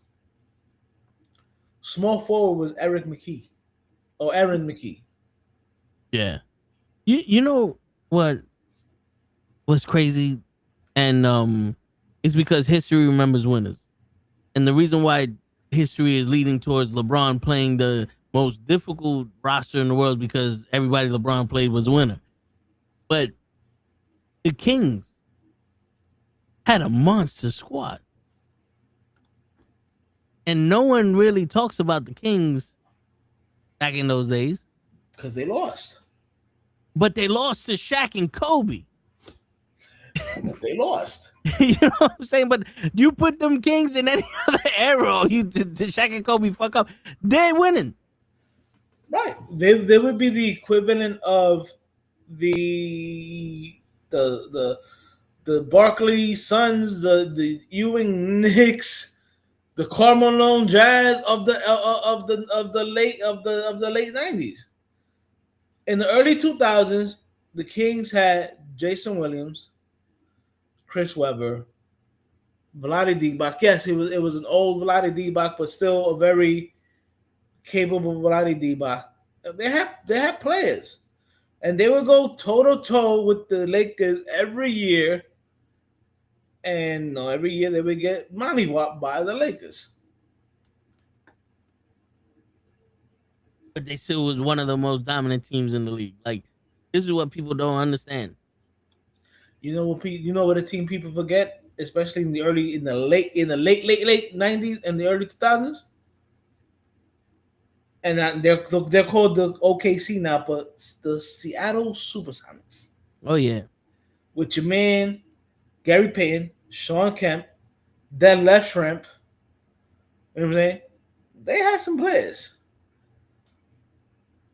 Small forward was Aaron McKee. Yeah. You know what was crazy? And it's because history remembers winners. And the reason why history is leading towards LeBron playing the most difficult roster in the world because everybody LeBron played was a winner. But the Kings had a monster squad. And no one really talks about the Kings back in those days. Because they lost. But they lost to Shaq and Kobe. They lost. You know what I'm saying? But you put them Kings in any other era, you to Shaq and Kobe fuck up, they're winning. Right. They would be the equivalent of the Barkley Suns, the Ewing Knicks, the Carmelo Jazz of the late 90s. In the early 2000s, the Kings had Jason Williams, Chris Webber, Vlade Divac. Yes, it was an old Vlade Divac, but still a very capable Vlade Divac. They had players, and they would go toe to toe with the Lakers every year. And every year they would get mollywopped by the Lakers. But they still was one of the most dominant teams in the league. Like, this is what people don't understand. You know what a team people forget, especially in the late 90s and the early 2000s. And they're called the OKC now, but it's the Seattle Supersonics. Oh yeah, with your man Gary Payton, Sean Kemp, that left shrimp. You know what I'm saying? They had some players,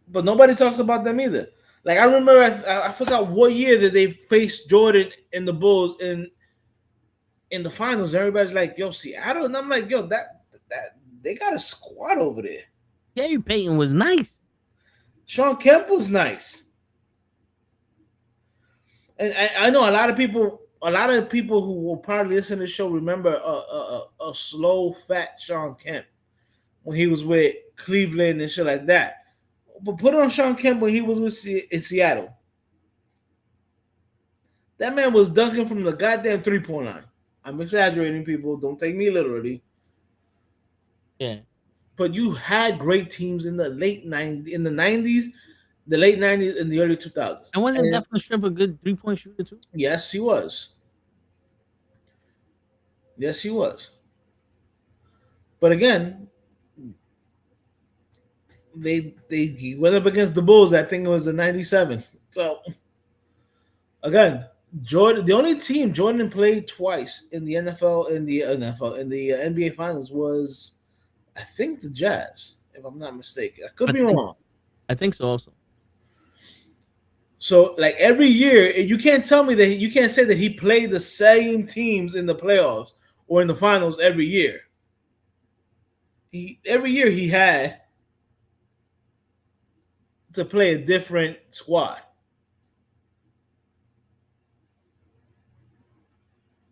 but nobody talks about them either. Like I remember, I forgot what year that they faced Jordan and the Bulls in the finals. Everybody's like, "Yo, Seattle," and I'm like, "Yo, that they got a squad over there." Gary Payton was nice. Sean Kemp was nice, and I know a lot of people who will probably listen to the show remember a slow, fat Sean Kemp when he was with Cleveland and shit like that. But put on Sean Kemp when he was in Seattle. That man was dunking from the goddamn 3-point line. I'm exaggerating, people. Don't take me literally. Yeah. But you had great teams in the late 90s, in the 90s, the late 90s, and the early 2000s. And wasn't Deflin Shrimp a good 3-point shooter too? Yes, he was. Yes, he was. But again, he went up against the Bulls. I think it was in '97. So again, Jordan, the only team Jordan played twice in the NBA Finals was, I think, the Jazz, if I'm not mistaken. I could be wrong. I think so also. So like every year, you can't tell me that you can't say that he played the same teams in the playoffs or in the finals every year. Every year he had to play a different squad.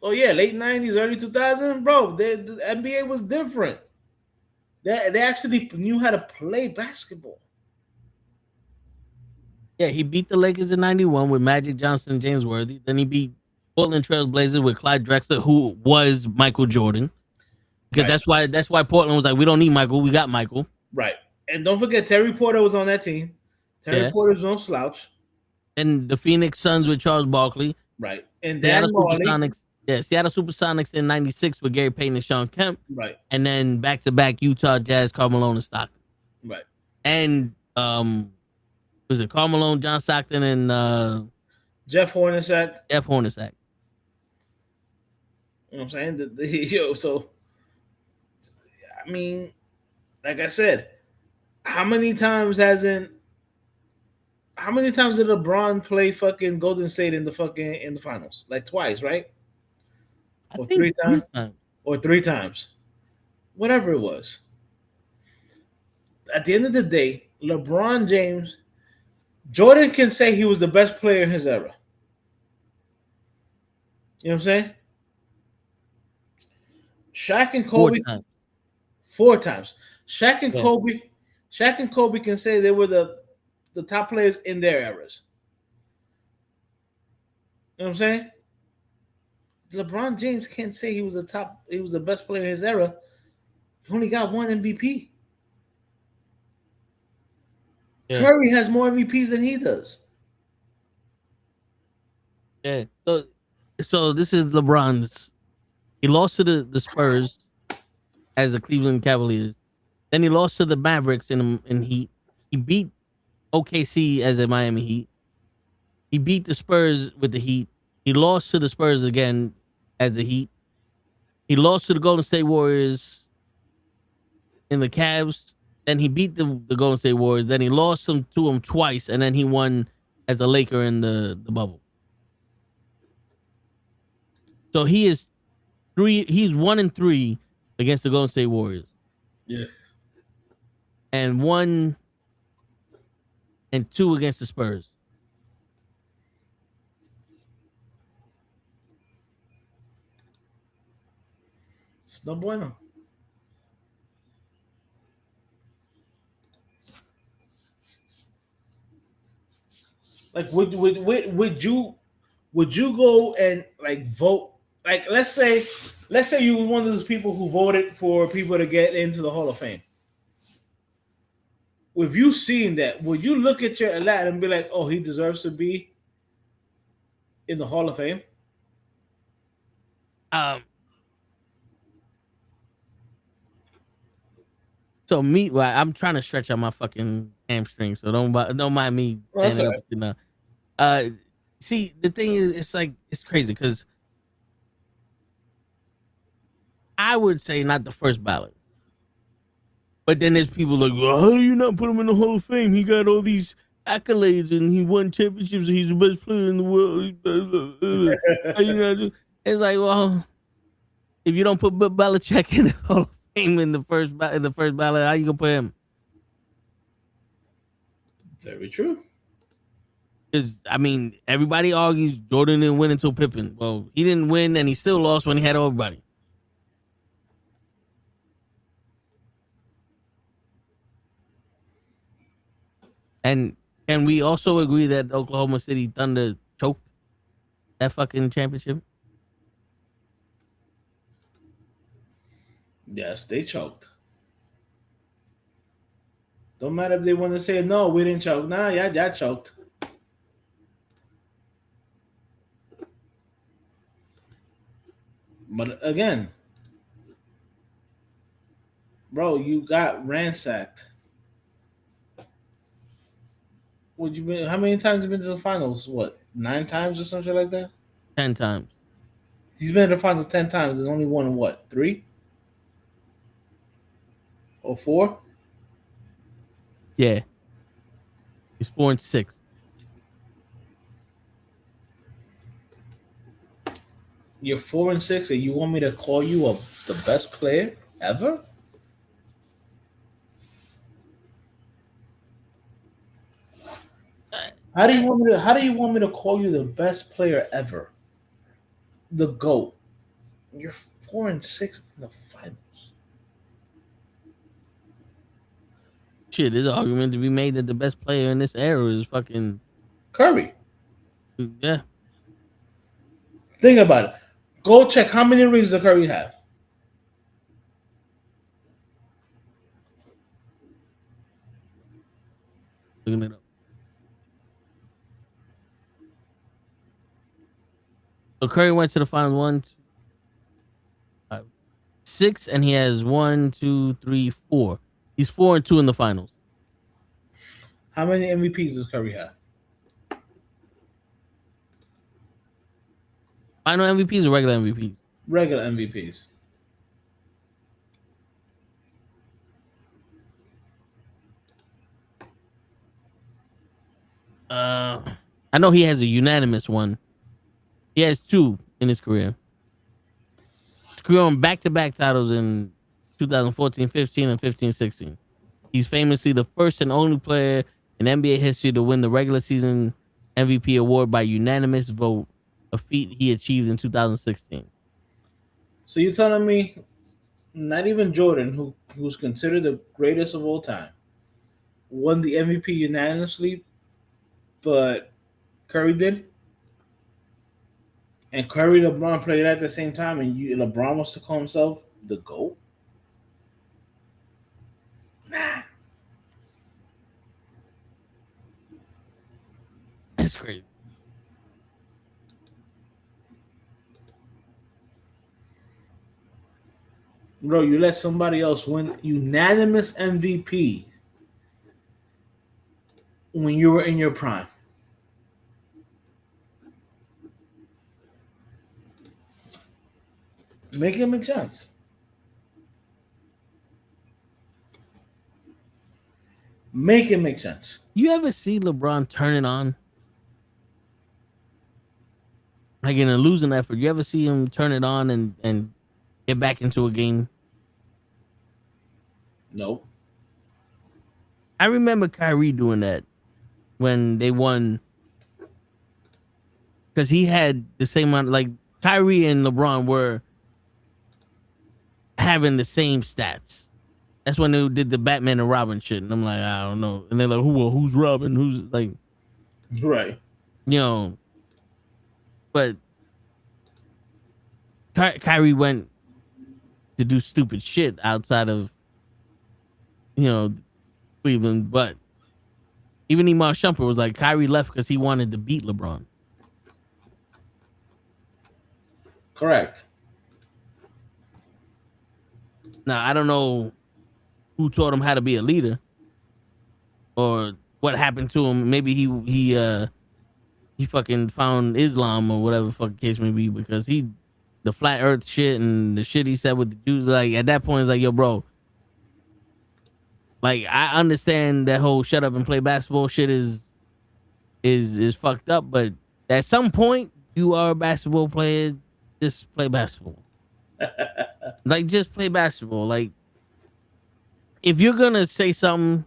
Oh yeah, late 90s, early 2000s, bro. The NBA was different. They actually knew how to play basketball. Yeah, he beat the Lakers in '91 with Magic Johnson and James Worthy. Then he beat Portland Trail Blazers with Clyde Drexler, who was Michael Jordan. Because Right. that's why Portland was like, we don't need Michael, we got Michael. Right. And don't forget Terry Porter was on that team. Terry Yeah. Porter's no slouch. And the Phoenix Suns with Charles Barkley. Right. And Seattle Dan Marley. Supersonics. Yeah, Seattle Supersonics in '96 with Gary Payton and Sean Kemp. Right. And then back to back Utah Jazz, Carmelo and Stockton. Right. And was it Carmelo, John Stockton, and Jeff Hornacek. Jeff Hornacek? You know what I'm saying? So I mean, like I said, how many times did LeBron play fucking Golden State in the finals? Like twice, right? I Or think 3 times? Or 3 times. Whatever it was. At the end of the day, LeBron James, Jordan can say he was the best player in his era. You know what I'm saying? Shaq and Kobe 4 times. Shaq and Kobe can say they were the top players in their eras. You know what I'm saying? LeBron James can't say he was the best player in his era. He only got one MVP. Yeah. Curry has more MVPs than he does. Yeah. So this is LeBron's. He lost to the Spurs as the Cleveland Cavaliers. Then he lost to the Mavericks in Heat. He beat OKC as a Miami Heat. He beat the Spurs with the Heat. He lost to the Spurs again as the Heat. He lost to the Golden State Warriors in the Cavs. Then he beat the Golden State Warriors. Then he lost to them twice, and then he won as a Laker in the bubble. So he's 1-3 against the Golden State Warriors. Yeah. And 1-2 against the Spurs. It's no bueno. Like would you go and like vote? Like let's say you were one of those people who voted for people to get into the Hall of Fame. With you seeing that, would you look at your lad and be like, "Oh, he deserves to be in the Hall of Fame"? So I'm trying to stretch out my fucking hamstring, so don't mind me standing up. You know, see, the thing is, it's crazy because I would say not the first ballot, but then there's people like, well, how do you not put him in the Hall of Fame? He got all these accolades and he won championships and he's the best player in the world. It's like, well, if you don't put Belichick in the Hall of Fame in the first ballot, how you gonna put him? Very true. Because I mean, everybody argues Jordan didn't win until Pippen. Well, he didn't win, and he still lost when he had everybody. And can we also agree that Oklahoma City Thunder choked that fucking championship? Yes, they choked. Don't matter if they want to say no, we didn't choke. Nah, yeah, choked. But again, bro, you got ransacked. Would you been? How many times have you been to the finals? What, 9 times or something like that? 10 times. He's been to the finals 10 times and only won what, 3 or 4? Yeah, he's 4-6. You're 4-6, and you want me to call you the best player ever? How do you want me to call you the best player ever? The GOAT. You're 4-6 in the finals. Shit, there's an argument to be made that the best player in this era is fucking Curry. yeah. Think about it. Go check how many rings does Curry have. Looking it up. So Curry went to the finals 1, 2, 5, 6, and he has 1, 2, 3, 4. He's 4-2 in the finals. How many MVPs does Curry have? Final MVPs or regular MVPs? Regular MVPs. I know he has a unanimous one. He has 2 in his career. Securing back-to-back titles in 2014-15 and 15-16. He's famously the first and only player in NBA history to win the regular season MVP award by unanimous vote, a feat he achieved in 2016. So you're telling me not even Jordan, who's considered the greatest of all time, won the MVP unanimously, but Curry did? And Curry and LeBron played at the same time, and LeBron wants to call himself the GOAT? Nah. That's crazy. Bro, you let somebody else win unanimous MVP when you were in your prime. Make it make sense. Make it make sense. You ever see LeBron turn it on? Like in a losing effort, you ever see him turn it on and get back into a game? Nope. I remember Kyrie doing that when they won, because he had the same amount. Like Kyrie and LeBron were having the same stats. That's when they did the Batman and Robin shit, and I'm like, I don't know. And they're like, who's Robin? Who's like, Right. you know? But Kyrie went to do stupid shit outside of, Cleveland. But even Iman Shumpert was like, Kyrie left because he wanted to beat LeBron. Correct. Now, I don't know who taught him how to be a leader or what happened to him. Maybe he fucking found Islam or whatever the fucking case may be, because the flat earth shit and the shit he said with the Jews, like at that point it's like, yo, bro, like I understand that whole shut up and play basketball shit is fucked up, but at some point you are a basketball player, just play basketball. Like just play basketball. Like if you're gonna say something,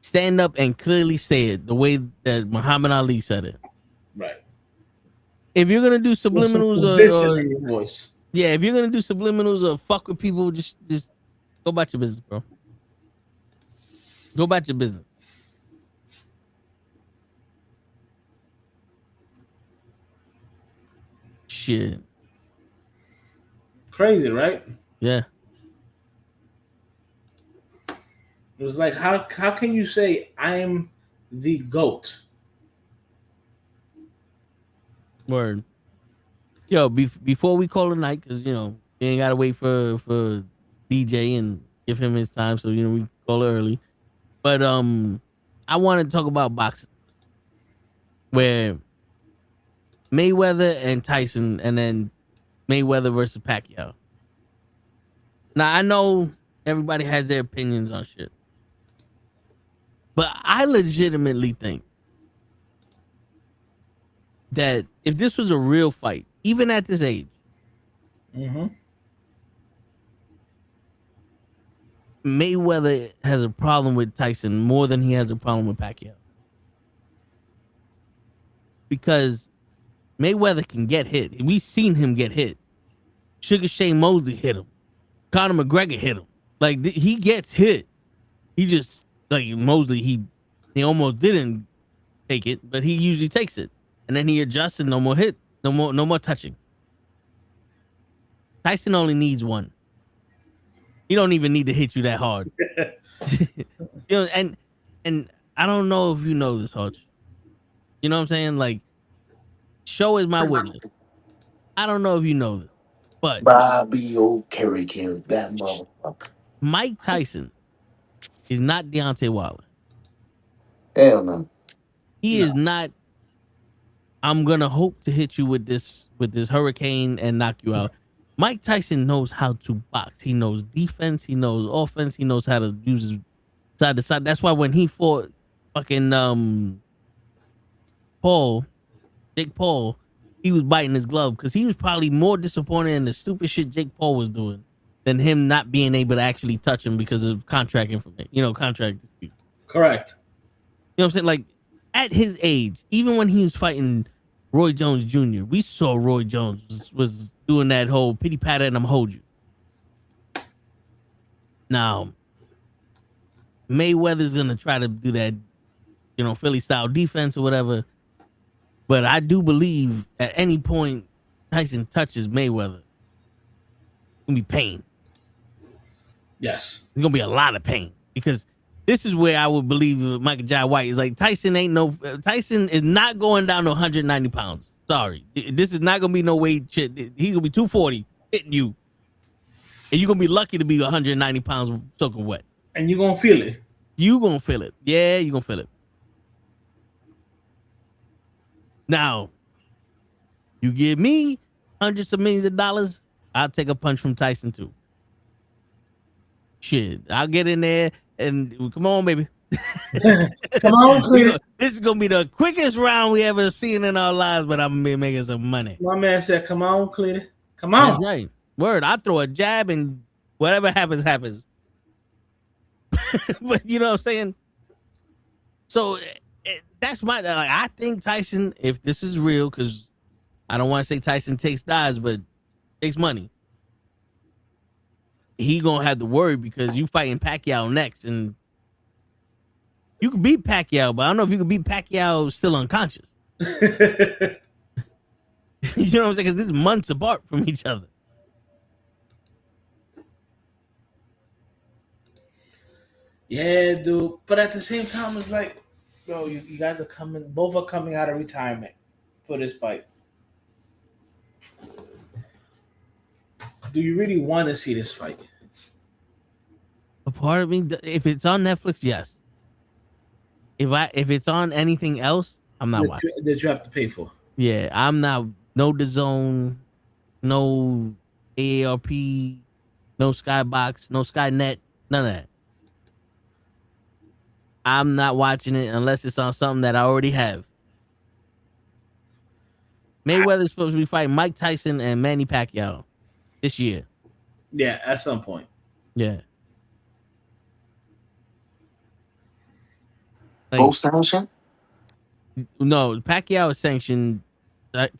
stand up and clearly say it the way that Muhammad Ali said it. Right. If you're gonna do subliminals or in your voice. yeah, if you're gonna do subliminals or fuck with people, just go about your business, bro. Go about your business. Shit. Crazy, right? Yeah. It was like, how can you say I'm the GOAT? Word. Yo, before we call it night, because you ain't gotta wait for DJ and give him his time, so we call it early. But I want to talk about boxing, where Mayweather and Tyson, and then Mayweather versus Pacquiao. Now I know everybody has their opinions on shit, but I legitimately think that if this was a real fight, even at this age, Mayweather has a problem with Tyson more than he has a problem with Pacquiao. Because Mayweather can get hit. We've seen him get hit. Sugar Shane Mosley hit him. Conor McGregor hit him. Like he gets hit. He just like Mosley. He almost didn't take it, but he usually takes it, and then he adjusts and no more hit, no more touching. Tyson only needs one. He don't even need to hit you that hard. And I don't know if you know this, Hodge. You know what I'm saying? Like, show is my witness. I don't know if you know this, but Bobby O'Kerrigan, that motherfucker. Mike Tyson is not Deontay Wilder. Hell no. He is not. I'm gonna hope to hit you with this hurricane and knock you out. Mike Tyson knows how to box. He knows defense. He knows offense. He knows how to use his side to side. That's why when he fought fucking Jake Paul, he was biting his glove because he was probably more disappointed in the stupid shit Jake Paul was doing than him not being able to actually touch him because of contract information, contract dispute. Correct. You know what I'm saying? Like, at his age, even when he was fighting Roy Jones Jr., we saw Roy Jones was doing that whole pity patter and I'm hold you. Now, Mayweather's going to try to do that, Philly style defense or whatever. But I do believe at any point Tyson touches Mayweather, it's going to be pain. Yes. There's going to be a lot of pain because this is where I would believe Michael Jai White is like, Tyson is not going down to 190 pounds. Sorry. This is not going to be no weight shit. He's going to be 240 hitting you. And you're going to be lucky to be 190 pounds soaking wet. And you're going to feel it. You're going to feel it. Yeah, you're going to feel it. Now, you give me hundreds of millions of dollars, I'll take a punch from Tyson too. Shit, I'll get in there and come on, baby. Come on, Cletus. This is gonna be the quickest round we ever seen in our lives, but I'm gonna be making some money. My man said, "Come on, Cletus. Come on." That's right. Word. I throw a jab and whatever happens, happens. But you know what I'm saying? So that's my like. I think Tyson, if this is real, because I don't want to say Tyson takes dives, but takes money. He gonna have to worry because you fighting Pacquiao next, and you can beat Pacquiao, but I don't know if you can beat Pacquiao still unconscious. You know what I'm saying? Because this is months apart from each other. Yeah, dude. But at the same time, it's like, bro, you guys both are coming out of retirement for this fight. Do you really want to see this fight? A part of me, if it's on Netflix, yes. If it's on anything else, I'm not watching. That you have to pay for. Yeah, I'm not. No DAZN, no AARP, no Skybox, no Skynet, none of that. I'm not watching it unless it's on something that I already have. Mayweather's supposed to be fighting Mike Tyson and Manny Pacquiao this year. Yeah, at some point. Yeah. Both sanctioned? No, Pacquiao is sanctioned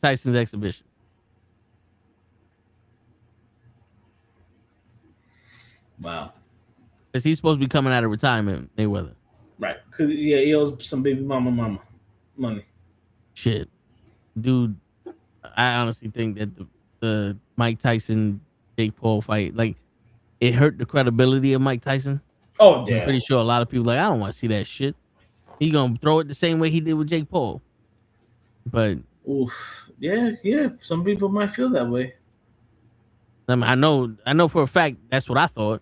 Tyson's exhibition. Wow. Because he's supposed to be coming out of retirement, Mayweather. Right. Because, yeah, he owes some baby mama money. Shit. Dude, I honestly think that the Mike Tyson, Jake Paul fight, like, it hurt the credibility of Mike Tyson. Oh, yeah. I'm pretty sure a lot of people like, I don't want to see that shit. He gonna throw it the same way he did with Jake Paul. But oof. Yeah. Some people might feel that way. I mean, I know for a fact that's what I thought.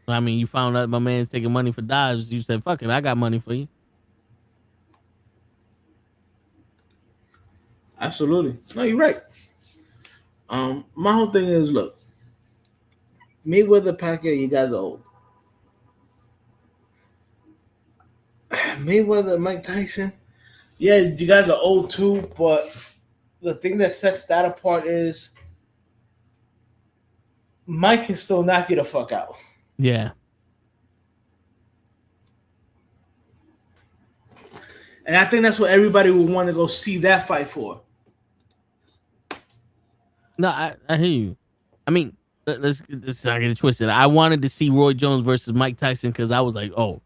I mean, you found out my man's taking money for dives. You said, fuck it, I got money for you. Absolutely. No, you're right. My whole thing is, look, Mayweather, Pacquiao, you guys are old. Mayweather, Mike Tyson, yeah, you guys are old too, but the thing that sets that apart is Mike can still knock you the fuck out. Yeah. And I think that's what everybody would want to go see that fight for. No, I hear you. I mean, let's not get it twisted. I wanted to see Roy Jones versus Mike Tyson because I was like, oh,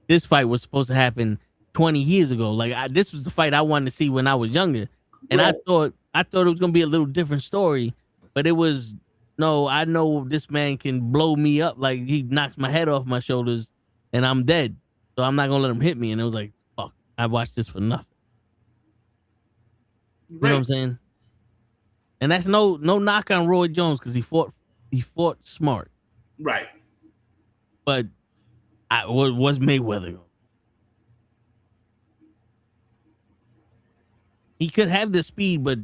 this fight was supposed to happen 20 years ago. Like this was the fight I wanted to see when I was younger, and Right. I thought it was gonna be a little different story, but it was no. I know this man can blow me up, like he knocks my head off my shoulders, and I'm dead. So I'm not gonna let him hit me. And it was like, fuck, I watched this for nothing. You know what I'm saying? And that's no knock on Roy Jones because he fought smart, Right. but was Mayweather. He could have the speed, but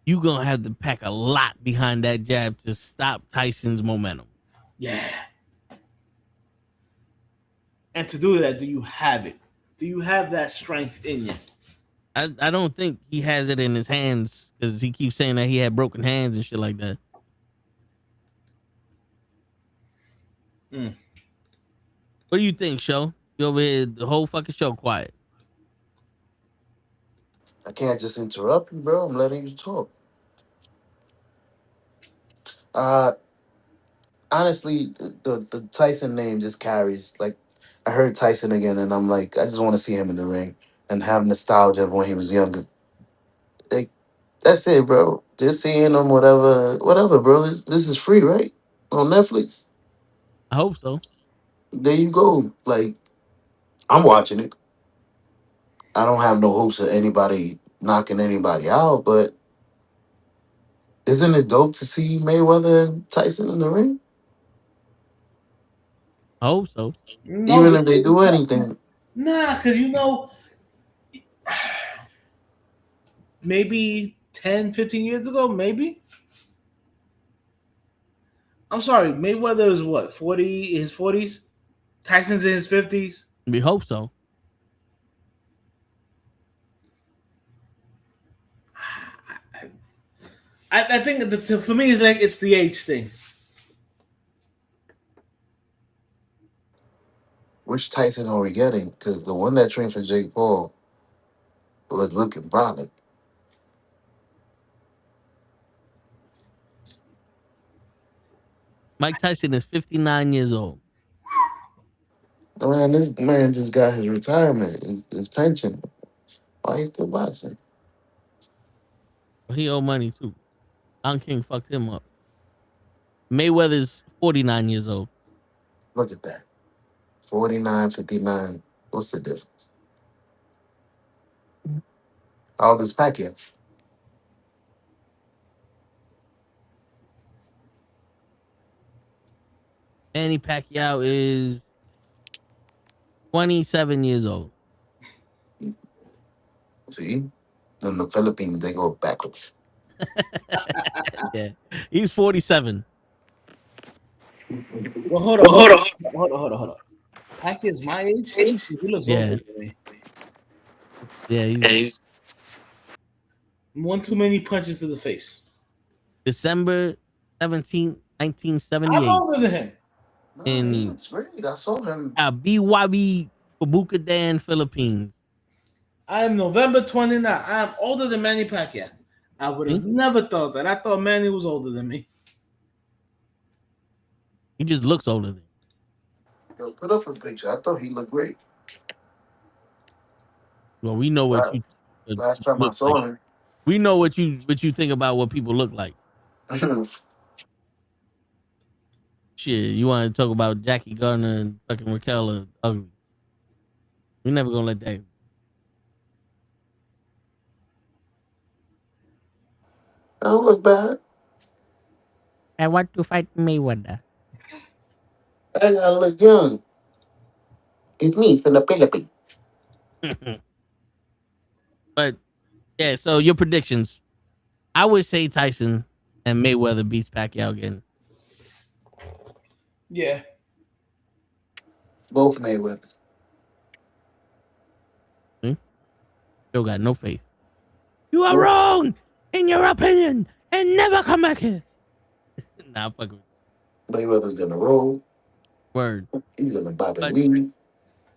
you gonna have to pack a lot behind that jab to stop Tyson's momentum. Yeah. And to do that, do you have it? Do you have that strength in you? I don't think he has it in his hands because he keeps saying that he had broken hands and shit like that. Mm. What do you think, Show? You over here the whole fucking show quiet. I can't just interrupt you, bro. I'm letting you talk. Uh, honestly, the Tyson name just carries. Like, I heard Tyson again, and I'm like, I just want to see him in the ring and have nostalgia of when he was younger. Like, that's it, bro. Just seeing him, whatever, bro. This is free, right? On Netflix. I hope so. There you go. Like, I'm watching it. I don't have no hopes of anybody knocking anybody out, but isn't it dope to see Mayweather and Tyson in the ring? I hope so. No, Even if they do anything. nah, because maybe 10, 15 years ago, maybe. I'm sorry, Mayweather is what, 40, in his 40s? Tyson's in his 50s? We hope so. I think for me, it's like it's the age thing. Which Tyson are we getting? Because the one that trained for Jake Paul was looking brolic. Mike Tyson is 59 years old. Man, this man just got his retirement, his pension. Why he still boxing? He owe money too. Don King fucked him up. Mayweather's 49 years old. Look at that. 49, 59. What's the difference? How old is Pacquiao? Manny Pacquiao is 27 years old. See? In the Philippines, they go backwards. Yeah. He's 47. Well, hold on. Pacquiao's my age? He looks Yeah. older than me. Yeah, he's One too many punches to the face. December 17th, I'm 1978. older than him. No, In- he looks great. I saw him. BYB Pabucadan, Philippines. I am November 29. I am older than Manny Pacquiao. I would have never thought that. I thought Manny was older than me. He just looks older than. Yo, put up a picture. I thought he looked great. Well, we know what Right. you Last time I look saw like. him. We know what you think about what people look like. Shit, you want to talk about Jackie Gardner and fucking Raquel are ugly. We're never gonna let that. I don't look bad. I want to fight Mayweather. I gotta look young. It's me from the Philippines. But yeah, so your predictions. I would say Tyson and Mayweather beats Pacquiao again. Yeah. Both Mayweathers. Still got no faith. You are wrong in your opinion and never come back here. Nah, fuck with Mayweather's gonna roll. word. He's gonna bob But- and weave.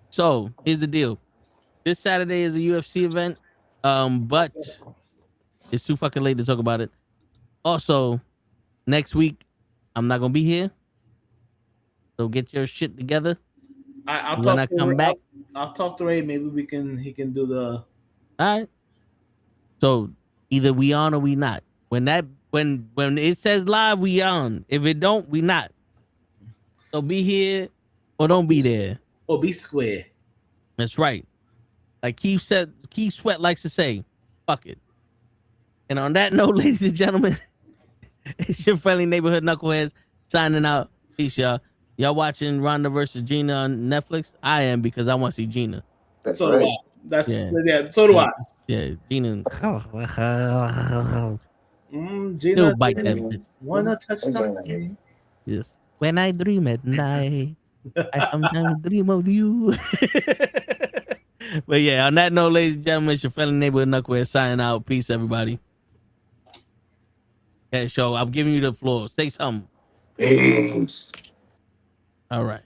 So here's the deal. This Saturday is a UFC event. But it's too fucking late to talk about it. Also, Next week, I'm not gonna be here. So get your shit together. I'll When talk I to come Ray. back, I'll talk to Ray. Maybe he can do the. all right. So either we on or we not. When it says live, we on. If it don't, we not. So be here or don't be there. Or be square. That's right. Like Keith Sweat likes to say, fuck it. And on that note, ladies and gentlemen, it's your friendly neighborhood knuckleheads signing out. Peace, y'all. Y'all watching Ronda versus Gina on Netflix? I am, because I want to see Gina. That's So right. do I. That's Yeah. So do I. Yeah, Gina. Gina, Still bite that Gina, bitch. wanna touch the Yes. When I dream at night, I sometimes dream of you. But yeah, on that note, ladies and gentlemen, it's your friendly neighborhood knucklehead signing out. Peace, everybody. Yeah, show. I'm giving you the floor. Say something. Peace. All right.